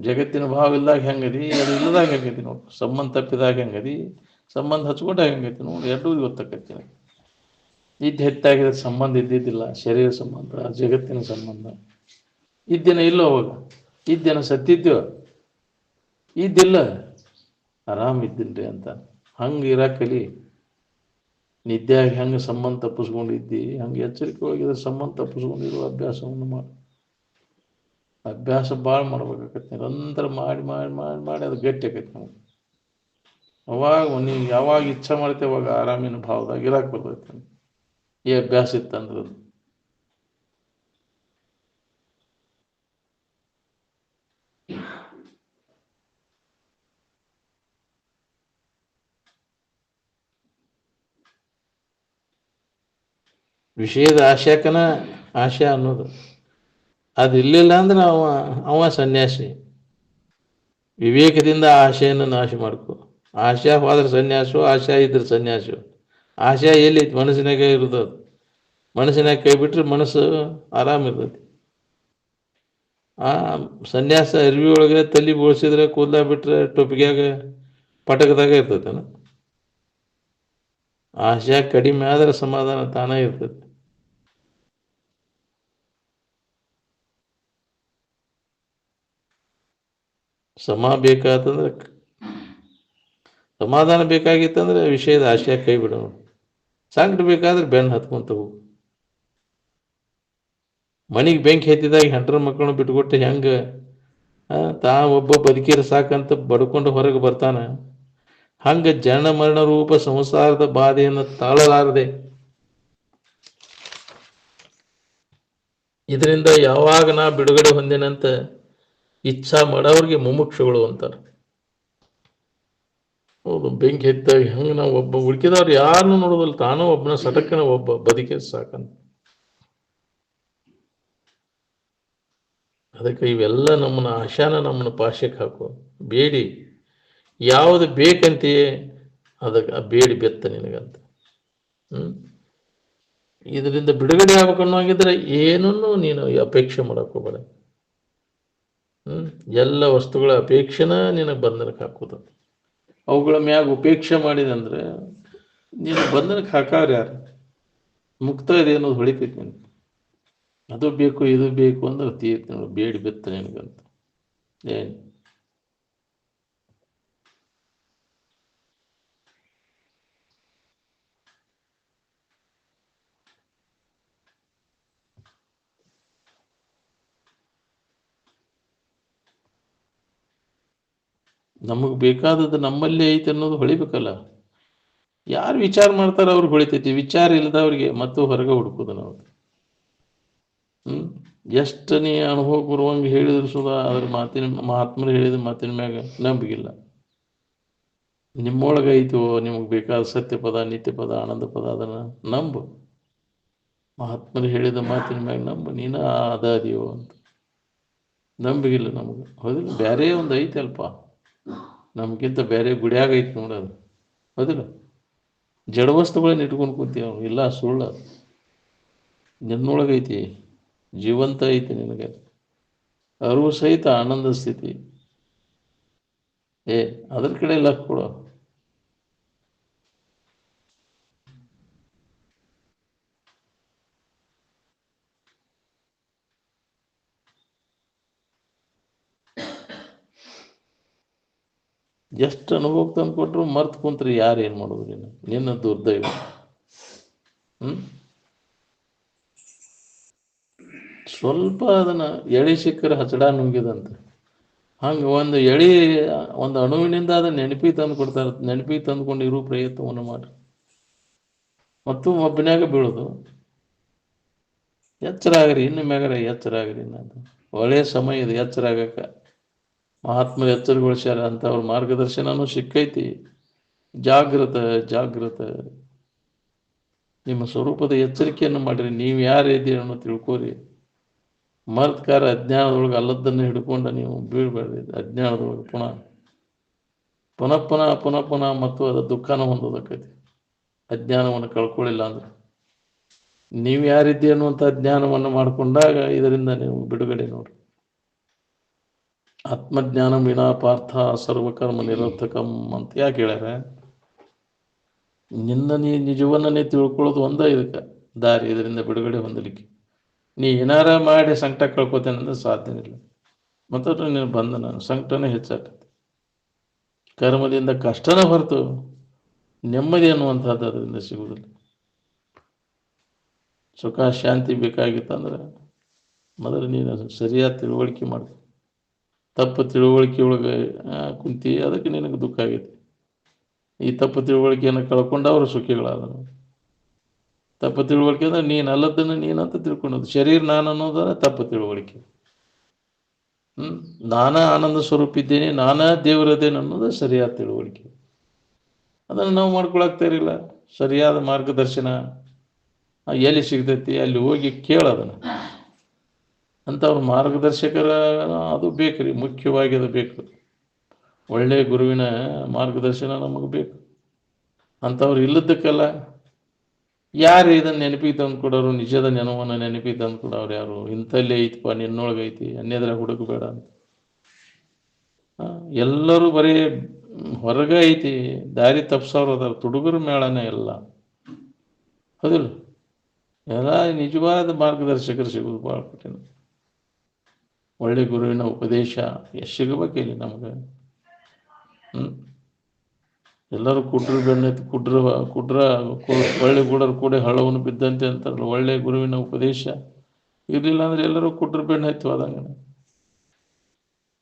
ಜಗತ್ತಿನ ಭಾವ ಇಲ್ದಾಗ ಹೆಂಗದಿ, ಅದು ಇಲ್ಲದಾಗ ಹೆಂಗದಿ ನೋಡು. ಸಂಬಂಧ ತಪ್ಪಿದಾಗ ಹೆಂಗದಿ, ಸಂಬಂಧ ಹಚ್ಕೊಂಡೆ ಹೆಂಗೈತಿ ನೋಡಿ, ಎರಡೂ ಗೊತ್ತಾಕೈತಿ. ಇದ್ದು ಹೆಚ್ಚಾಗಿದ್ರೆ ಸಂಬಂಧ ಇದ್ದಿದ್ದಿಲ್ಲ, ಶರೀರ ಸಂಬಂಧ, ಜಗತ್ತಿನ ಸಂಬಂಧ ಇದ್ದೇನೆ ಇಲ್ಲೋ ಅವಾಗ, ಇದ್ದೇನೆ ಸತ್ತಿದ್ಯೋ, ಇದ್ದಿಲ್ಲ ಆರಾಮ್ ಇದ್ದಿಲ್ರಿ ಅಂತ. ಹಂಗೆ ಇರಾಕಲಿ. ನಿದ್ಯಾಗಿ ಹೆಂಗೆ ಸಂಬಂಧ ತಪ್ಪಿಸ್ಕೊಂಡಿದ್ದಿ ಹಂಗೆ ಎಚ್ಚರಿಕೆ ಒಳಗಿದ್ರೆ ಸಂಬಂಧ ತಪ್ಪಿಸ್ಕೊಂಡಿರೋ ಅಭ್ಯಾಸವನ್ನು ಮಾಡಿ. ಅಭ್ಯಾಸ ಭಾಳ ಮಾಡ್ಬೇಕಾಗತ್ತೆ, ನಿರಂತರ ಮಾಡಿ ಮಾಡಿ ಮಾಡಿ ಮಾಡಿ ಅದು ಗಟ್ಟಿ ಆಕೈತಿ ನಮಗೆ. ಅವಾಗ ನೀವು ಯಾವಾಗ ಇಚ್ಛೆ ಮಾಡ್ತೇವೆ ಅವಾಗ ಆರಾಮಿನ ಭಾವದಾಗ ಇರಾಕ್ ಬರ್ತೈತೆ ಈ ಅಭ್ಯಾಸ ಇತ್ತಂದ್ರೆ. ಅದು ವಿಷಯದ ಆಶಯಕನ ಆಶಯ ಅನ್ನೋದು ಅದು ಇರಲಿಲ್ಲ ಅಂದ್ರೆ ಅವ ಸನ್ಯಾಸಿ. ವಿವೇಕದಿಂದ ಆಶೆಯನ್ನು ನಾಶ ಮಾಡ್ಕೊ. ಆಶಯ ಹೋದ್ರೆ ಸನ್ಯಾಸು, ಆಶಯ ಇದ್ರೆ ಸನ್ಯಾಸು. ಆಶಯ ಎಲ್ಲೈತಿ? ಮನಸ್ಸಿನಾಗ ಇರೋದು. ಅದು ಮನಸ್ಸಿನಾಗ ಕೈ ಬಿಟ್ರೆ ಮನಸ್ಸು ಆರಾಮಿರ್ತೈತಿ. ಆ ಸನ್ಯಾಸ ಅರಿವಿ ಒಳಗೆ ತಲೆ ಬೋಳ್ಸಿದ್ರೆ ಕೂದಲ ಬಿಟ್ರೆ ಟೊಪ್ಪಿಗ್ಯಾಗ ಪಟಕದಾಗ ಇರ್ತೈತೇನ? ಆಶಯ ಕಡಿಮೆ ಆದ್ರೆ ಸಮಾಧಾನ ತಾನೇ ಇರ್ತೈತಿ. ಬೇಕಾತಂದ್ರೆ ಸಮಾಧಾನ ಬೇಕಾಗಿತ್ತಂದ್ರೆ ವಿಷಯದ ಆಶಯ ಕೈ ಬಿಡೋಣ. ಸಂಕಟ ಬೇಕಾದ್ರೆ ಬೆನ್ನು ಹತ್ಕೊಂತ ಹೋಗು. ಮನೆಗೆ ಬೆಂಕಿ ಹತ್ತಿದಾಗ ಹೆಂಡ್ರ ಮಕ್ಕಳನ್ನ ಬಿಟ್ಕೊಟ್ಟು ಹೆಂಗೆ ತಾ ಒಬ್ಬ ಬದುಕಿರ ಸಾಕಂತ ಬಡ್ಕೊಂಡು ಹೊರಗೆ ಬರ್ತಾನ, ಹಂಗೆ ಜನ ಮರಣ ರೂಪ ಸಂಸಾರದ ಬಾಧೆಯನ್ನು ತಾಳಲಾರದೆ ಇದರಿಂದ ಯಾವಾಗ ನಾ ಬಿಡುಗಡೆ ಹೊಂದೇನಂತ ಇಚ್ಛಾ ಮಾಡೋರಿಗೆ ಮುಮುಕ್ಷುಗಳು ಅಂತಾರೆ. ಹೌದು, ಬೆಂಕಿ ಹತ್ತಿದಾಗ ಹೆಂಗೆ ನಾವು ಒಬ್ಬ ಉಳ್ಕಿದವ್ರು ಯಾರನ್ನೂ ನೋಡೋದಿಲ್ಲ, ತಾನೂ ಒಬ್ಬನ ಸಟಕ್ಕನ ಒಬ್ಬ ಬದುಕಿರ ಸಾಕಂತ. ಅದಕ್ಕೆ ಇವೆಲ್ಲ ನಮ್ಮನ್ನ ಆಶಾನ ನಮ್ಮನ್ನ ಪಾಶಕ್ಕೆ ಹಾಕೋ. ಬೇಡಿ ಯಾವುದು ಬೇಕಂತೆಯೇ ಅದಕ್ಕೆ ಬೇಡಿ ಬೆತ್ತ ನಿನಗಂತ. ಇದರಿಂದ ಬಿಡುಗಡೆ ಆಗ್ಬೇಕನ್ನೋಂಗಿದ್ರೆ ಏನನ್ನೂ ನೀನು ಅಪೇಕ್ಷೆ ಮಾಡಕ್ ಹೋಗಬೇಡ. ಎಲ್ಲ ವಸ್ತುಗಳ ಅಪೇಕ್ಷೆನ ನಿನಗೆ ಬಂಧನಕ್ಕೆ ಹಾಕೋದು. ಅವುಗಳ ಮ್ಯಾಗ ಉಪೇಕ್ಷೆ ಮಾಡಿದಂದ್ರೆ ನೀನು ಬಂಧನಕ್ಕೆ ಹಾಕಾರ ಯಾರು? ಮುಕ್ತ ಇದೆ ಅನ್ನೋದು ಹೊಳಿತೈತಿ ನೀನು. ಅದು ಬೇಕು ಇದು ಬೇಕು ಅಂದ್ರೆ ತೀರ್ತಿ ನೋಡು, ಬೇಡಿ ಬೆತ್ತ ನಿನಗಂತ. ಏನು ನಮಗೆ ಬೇಕಾದದ್ದು ನಮ್ಮಲ್ಲೇ ಐತೆ ಅನ್ನೋದು ಹೊಳಿಬೇಕಲ್ಲ. ಯಾರು ವಿಚಾರ ಮಾಡ್ತಾರ ಅವ್ರಿಗೆ ಹೊಳಿತೈತಿ, ವಿಚಾರ ಇಲ್ಲದವ್ರಿಗೆ ಮತ್ತು ಹೊರಗೆ ಹುಡುಕೋದು ನಾವು. ಎಷ್ಟು ನೀ ಅನುಭವ ಬರುವಂಗೆ ಹೇಳಿದ್ರು ಸುಧಾ ಅದ್ರ ಮಾತಿನ ಮಹಾತ್ಮರು ಹೇಳಿದ ಮಾತಿನ ಮ್ಯಾಗ ನಂಬಿಗಿಲ್ಲ. ನಿಮ್ಮೊಳಗೆ ಐತೋ ನಿಮಗೆ ಬೇಕಾದ ಸತ್ಯ ಪದ, ನಿತ್ಯ ಪದ, ಆನಂದ ಪದ, ಅದನ್ನು ನಂಬು. ಮಹಾತ್ಮರು ಹೇಳಿದ ಮಾತಿನ ಮ್ಯಾಗ ನಂಬು. ನೀನ ಅದಾದಿಯೋ ಅಂತ ನಂಬಿಗಿಲ್ಲ ನಮಗೆ. ಹೌದಿಲ್ಲ? ಬೇರೆ ಒಂದು ಐತೆ ಅಲ್ಪ, ನಮಗಿಂತ ಬೇರೆ ಗುಡಿಯಾಗ ಐತಿ ನೋಡೋದು. ಹೌದಿಲ್ಲ? ಜಡ ವಸ್ತುಗಳನ್ನ ಇಟ್ಕೊಂಡು ಕೂತೀವಿ ನಾವು. ಇಲ್ಲ, ಸುಳ್ಳು. ನಿನ್ನೊಳಗೈತಿ, ಜೀವಂತ ಐತಿ ನಿನಗೆ. ಅರಿವು ಸಹಿತ ಆನಂದ ಸ್ಥಿತಿ. ಅದ್ರ ಕಡೆ ಲಕ್ ಕೊಡು. ಎಷ್ಟು ಅನುಭವ ತಂದು ಕೊಟ್ಟರು ಮರ್ತು ಕುಂತ್ರಿ ಯಾರು ಏನು ಮಾಡೋದು? ನಿನ್ನ ದುರ್ದೈವ. ಸ್ವಲ್ಪ ಅದನ್ನ ಎಳಿ ಸಿಕ್ಕರೆ ಹಚಡ ನುಂಗಿದಂತೆ ಹಂಗೆ ಒಂದು ಅಣುವಿನಿಂದ ಅದನ್ನ ನೆನಪಿಗೆ ತಂದು ಕೊಡ್ತಾರೆ. ನೆನಪಿಗೆ ತಂದುಕೊಂಡು ಇರೋ ಪ್ರಯತ್ನವನ್ನು ಮಾಡಿ ಮತ್ತು ಒಬ್ಬನ್ಯಾಗ ಬೀಳೋದು. ಎಚ್ಚರ ಆಗ್ರಿ, ಇನ್ನು ಮ್ಯಾಗರ ಎಚ್ಚರ ಆಗ್ರಿ. ಅನ್ನೋದು ಒಳ್ಳೆಯ ಸಮಯ ಇದೆ ಎಚ್ಚರ ಆಗಕ್ಕೆ. ಮಹಾತ್ಮರು ಎಚ್ಚರಗೊಳಿಸ್ಯಾರ ಅಂತ ಅವ್ರ ಮಾರ್ಗದರ್ಶನನೂ ಸಿಕ್ಕೈತಿ. ಜಾಗೃತ ಜಾಗೃತ. ನಿಮ್ಮ ಸ್ವರೂಪದ ಎಚ್ಚರಿಕೆಯನ್ನು ಮಾಡಿರಿ. ನೀವು ಯಾರು ಇದ್ದೀರಿ ಅನ್ನೋ ತಿಳ್ಕೋರಿ. ಮರ್ತ್ಕಾರ ಅಜ್ಞಾನದೊಳಗೆ ಅಲ್ಲದನ್ನು ಹಿಡ್ಕೊಂಡು ನೀವು ಬೀಳ್ಬೇಡ್ರಿ. ಅಜ್ಞಾನದೊಳಗೆ ಪುನಃ ಪುನಃ ಪುನಃ ಪುನಃ ಪುನಃ ಮತ್ತು ಅದು ದುಃಖನ ಹೊಂದೋದಕ್ಕೈತಿ. ಅಜ್ಞಾನವನ್ನು ಕಳ್ಕೊಳ್ಳಿಲ್ಲ ಅಂದ್ರೆ ನೀವು ಯಾರಿದ್ದೀರಿ ಅನ್ನುವಂಥ ಜ್ಞಾನವನ್ನು ಮಾಡಿಕೊಂಡಾಗ ಇದರಿಂದ ನೀವು ಬಿಡುಗಡೆ ನೋಡ್ರಿ. ಆತ್ಮಜ್ಞಾನ ವಿನಾ ಪಾರ್ಥ ಸರ್ವಕರ್ಮ ನಿರರ್ಥಕಂ ಅಂತ ಯಾಕೆ ಹೇಳ್ಯಾರ? ನೀ ನಿಜವನ್ನ ನೀ ತಿಳ್ಕೊಳ್ಳೋದು ಒಂದೇ ಇದಕ್ಕೆ ದಾರಿ, ಇದರಿಂದ ಬಿಡುಗಡೆ ಹೊಂದಲಿಕ್ಕೆ. ನೀ ಏನಾರ ಮಾಡಿ ಸಂಕಟ ಕಳ್ಕೊತೇನೆ ಅಂದ್ರೆ ಸಾಧ್ಯ ಇಲ್ಲ. ಮತ್ತು ನೀನು ಬಂಧನ ಸಂಕಟನೇ ಹೆಚ್ಚಾಗ್ತದೆ. ಕರ್ಮದಿಂದ ಕಷ್ಟನ ಹೊರತು ನೆಮ್ಮದಿ ಅನ್ನುವಂಥದ್ದು ಅದರಿಂದ ಸಿಗುವುದಿಲ್ಲ. ಸುಖ ಶಾಂತಿ ಬೇಕಾಗಿತ್ತಂದ್ರೆ ಮೊದಲು ನೀನು ಸರಿಯಾದ ತಿಳುವಳಿಕೆ ಮಾಡು. ತಪ್ಪು ತಿಳುವಳಿಕೆ ಒಳಗೆ ಕುಂತಿ, ಅದಕ್ಕೆ ನಿನಗೆ ದುಃಖ ಆಗೈತಿ. ಈ ತಪ್ಪು ತಿಳುವಳಿಕೆಯನ್ನು ಕಳ್ಕೊಂಡವರು ಸುಖಿಗಳಾದರು. ತಪ್ಪು ತಿಳುವಳಿಕೆ ಅಂದ್ರೆ ನೀನು ಅಲ್ಲದನ್ನು ನೀನಂತ ತಿಳ್ಕೊಳ್ಳೋದು. ಶರೀರ ನಾನು ಅನ್ನೋದನ್ನ ತಪ್ಪು ತಿಳುವಳಿಕೆ. ನಾನಾ ಆನಂದ ಸ್ವರೂಪ ಇದ್ದೇನೆ, ನಾನಾ ದೇವರದೇನೆ ಅನ್ನೋದು ಸರಿಯಾದ ತಿಳುವಳಿಕೆ. ಅದನ್ನು ನಾವು ಮಾಡ್ಕೊಳಕ್ತಾ ಇರಲಿಲ್ಲ. ಸರಿಯಾದ ಮಾರ್ಗದರ್ಶನ ಎಲ್ಲಿ ಸಿಗ್ತೈತಿ ಅಲ್ಲಿ ಹೋಗಿ ಕೇಳೋದನ್ನು. ಅಂಥವ್ರ ಮಾರ್ಗದರ್ಶಕರ ಅದು ಬೇಕ್ರಿ, ಮುಖ್ಯವಾಗಿ ಅದು ಬೇಕು. ಒಳ್ಳೆಯ ಗುರುವಿನ ಮಾರ್ಗದರ್ಶನ ನಮಗೆ ಬೇಕು. ಅಂಥವ್ರು ಇಲ್ಲದಕ್ಕೆಲ್ಲ ಯಾರು ಇದನ್ನು ನೆನಪಿಗೆ ತಂದು ಕೊಡೋರು, ನಿಜದ ನೆನವನ್ನು ನೆನಪಿಗೆ ತಂದು ಕೊಡೋರು ಯಾರು? ಇಂಥಲ್ಲೇ ಐತಪ್ಪ, ನಿನ್ನೊಳಗೆ ಐತಿ, ಅನ್ಯದ್ರ ಹುಡುಕಬೇಡ ಅಂತ. ಎಲ್ಲರೂ ಬರೀ ಹೊರಗೆ ಐತಿ, ದಾರಿ ತಪ್ಪಿಸೋರು ಅದಾರ, ತುಡುಗರ ಮೇಳನೇ ಎಲ್ಲ. ಹೌದಿಲ್ಲ? ಎಲ್ಲ ನಿಜವಾದ ಮಾರ್ಗದರ್ಶಕರು ಸಿಗೋದು ಭಾಳ ಕಠಿಣ. ಒಳ್ಳೆ ಗುರುವಿನ ಉಪದೇಶ ಎಷ್ಟು ಸಿಗಬೇಕಿಲ್ಲ ನಮಗೆ. ಎಲ್ಲರೂ ಕುಡ್ರ ಬೆಣ್ಣೆತ್ತು ಕುಡ್ರ ಒಳ್ಳೆ ಗುಡರು ಕೂಡ ಹಳ್ಳವನ್ನು ಬಿದ್ದಂತೆ ಅಂತಾರಲ್ಲ. ಒಳ್ಳೆ ಗುರುವಿನ ಉಪದೇಶ ಇರಲಿಲ್ಲ ಅಂದ್ರೆ ಎಲ್ಲರೂ ಕುಡ್ರ ಬೆಣ್ಣೆ ಹತ್ತು ಆದಂಗೆ.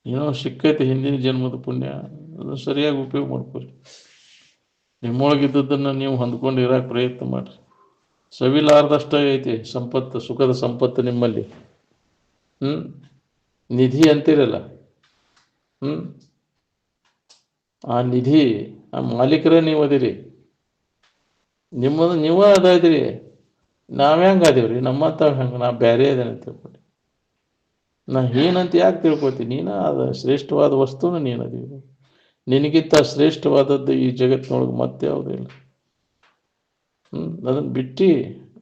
ಏನೋ ಸಿಕ್ಕೈತೆ ಹಿಂದಿನ ಜನ್ಮದ ಪುಣ್ಯ, ಅದನ್ನು ಸರಿಯಾಗಿ ಉಪಯೋಗ ಮಾಡ್ಕೊರಿ. ನಿಮ್ಮೊಳಗಿದ್ದದ್ದನ್ನು ನೀವು ಹೊಂದ್ಕೊಂಡು ಇರೋಕೆ ಪ್ರಯತ್ನ ಮಾಡಿರಿ. ಸವಿಲಾರ್ದಷ್ಟೇ ಐತಿ ಸಂಪತ್ತು, ಸುಖದ ಸಂಪತ್ತು ನಿಮ್ಮಲ್ಲಿ. ನಿಧಿ ಅಂತಿರಲ್ಲ, ಆ ನಿಧಿ, ಆ ಮಾಲೀಕರೇ ನೀವು ಅದಿರಿ. ನಿಮ್ಮದು ನೀವೇ ಅದಿರಿ. ನಾವ್ಯಾಂಗೆ ಅದೇವ್ರಿ? ನಮ್ಮಂತ ಹಂಗೆ ನಾ ಬೇರೆ ಅದೇನೆ ತಿಳ್ಕೊಡಿ. ನಾ ಏನಂತ ಯಾಕೆ ತಿಳ್ಕೊತೀನಿ? ನೀನು ಅದು ಶ್ರೇಷ್ಠವಾದ ವಸ್ತುನ ನೀನು ಅದೀವಿ. ನಿನಗಿಂತ ಶ್ರೇಷ್ಠವಾದದ್ದು ಈ ಜಗತ್ತಿನೊಳಗೆ ಮತ್ತೆ ಯಾವುದೂ ಇಲ್ಲ. ಅದನ್ನು ಬಿಟ್ಟು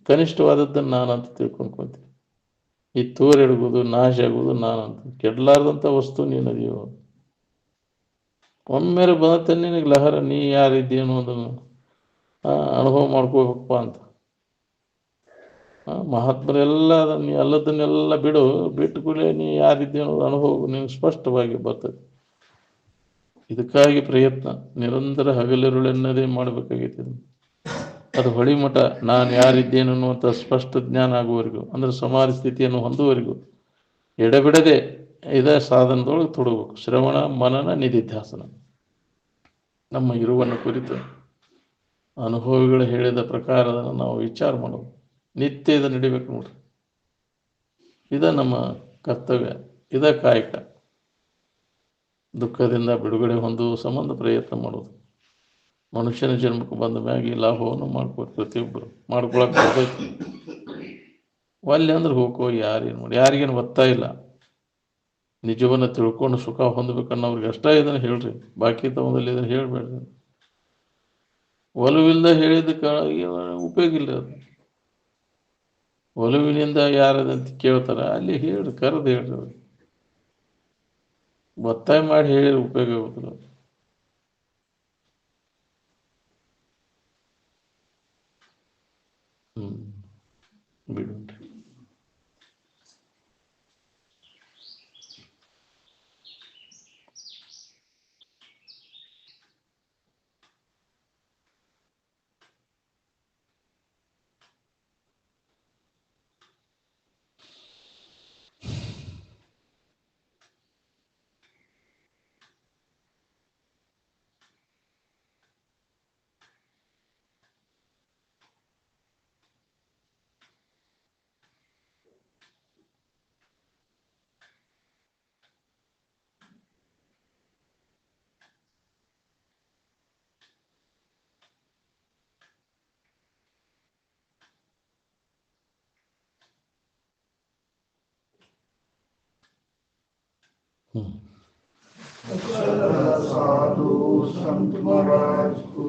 ಕನಿಷ್ಠವಾದದ್ದನ್ನು ನಾನಂತ ತಿಳ್ಕೊಂಡ್ಕೊತೀನಿ. ಈ ತೂರೆಡಗೋದು, ನಾಶ ಆಗೋದು ನಾನಂತ. ಕೆಡಲಾರ್ದಂಥ ವಸ್ತು ನೀನು ಅದೀವ. ಒಮ್ಮೆರೆ ಬಂದತ್ತೆ ನಿನಗೆ ಲಹರ, ನೀ ಯಾರಿದ್ದೀ ಅನ್ನೋದನ್ನು ಅನುಭವ ಮಾಡ್ಕೋಬೇಕಪ್ಪ ಅಂತ. ಮಹಾತ್ಮರೆಲ್ಲ ನೀ ಅಲ್ಲದನ್ನೆಲ್ಲ ಬಿಟ್ಟು ಕೂಡಲೇ ನೀ ಯಾರಿದ್ದೀ ಅನ್ನೋದು ಅನುಭವ ನೀನು ಸ್ಪಷ್ಟವಾಗಿ ಬರ್ತದೆ. ಇದಕ್ಕಾಗಿ ಪ್ರಯತ್ನ ನಿರಂತರ ಹಗಲಿರುಳೆನ್ನದೇ ಮಾಡಬೇಕಾಗೈತಿ. ಅದು ಹೊಳಿಮಠ ನಾನು ಯಾರಿದ್ದೇನೆ ಅನ್ನುವಂಥ ಸ್ಪಷ್ಟ ಜ್ಞಾನ ಆಗುವವರೆಗೂ, ಅಂದರೆ ಸಮಾಧಿ ಸ್ಥಿತಿಯನ್ನು ಹೊಂದುವವರೆಗೂ ಎಡೆಬಿಡದೆ ಇದೇ ಸಾಧನದೊಳಗೆ ತೊಡಗಬೇಕು. ಶ್ರವಣ, ಮನನ, ನಿಧಿಧ್ಯಾಸನ. ನಮ್ಮ ಇರುವನ್ನು ಕುರಿತು ಅನುಭವಿಗಳು ಹೇಳಿದ ಪ್ರಕಾರವನ್ನು ನಾವು ವಿಚಾರ ಮಾಡೋದು. ನಿತ್ಯ ಇದು ನಡಿಬೇಕು ನೋಡ್ರಿ. ಇದ ನಮ್ಮ ಕರ್ತವ್ಯ, ಇದ ಕಾಯಕ. ದುಃಖದಿಂದ ಬಿಡುಗಡೆ ಹೊಂದುವ ಸಂಬಂಧ ಪ್ರಯತ್ನ ಮಾಡೋದು. ಮನುಷ್ಯನ ಜನ್ಮಕ್ಕೆ ಬಂದ ಮ್ಯಾಗ ಈ ಲಾಭವನ್ನು ಮಾಡ್ಕೋಬೇಕು. ಪ್ರತಿಯೊಬ್ಬರು ಮಾಡ್ಕೊಳಕ್ಕೆ ಬರ್ತೈತಿ. ಒಲ್ಲೆ ಅಂದ್ರೆ ಹೋಗೋ, ಯಾರೇನು ಮಾಡಿ, ಯಾರಿಗೇನು ಒತ್ತಾಯಿಲ್ಲ. ನಿಜವನ್ನು ತಿಳ್ಕೊಂಡು ಸುಖ ಹೊಂದಬೇಕನ್ನೋರಿಗೆ ಅಷ್ಟೇ ಇದನ್ನು ಹೇಳ್ರಿ. ಬಾಕಿ ತಗೊಂಡಲ್ಲಿ ಇದನ್ನು ಹೇಳಬೇಡ್ರಿ. ಒಲವಿಲ್ಲದ ಹೇಳಿದ್ದಕ್ಕೆ ಉಪಯೋಗ ಇಲ್ಲ. ಅದು ಒಲವಿನಿಂದ ಯಾರದಂತ ಕೇಳ್ತಾರ ಅಲ್ಲಿ ಹೇಳ್ರಿ, ಕರೆದು ಹೇಳ್ರಿ. ಅವ್ರಿಗೆ ಒತ್ತಾಯ ಮಾಡಿ ಹೇಳಿದ್ರೆ ಉಪಯೋಗ ಆಗುದಿಲ್ಲ. ಬಿಡ್ರಿ. साधु संत महाराज को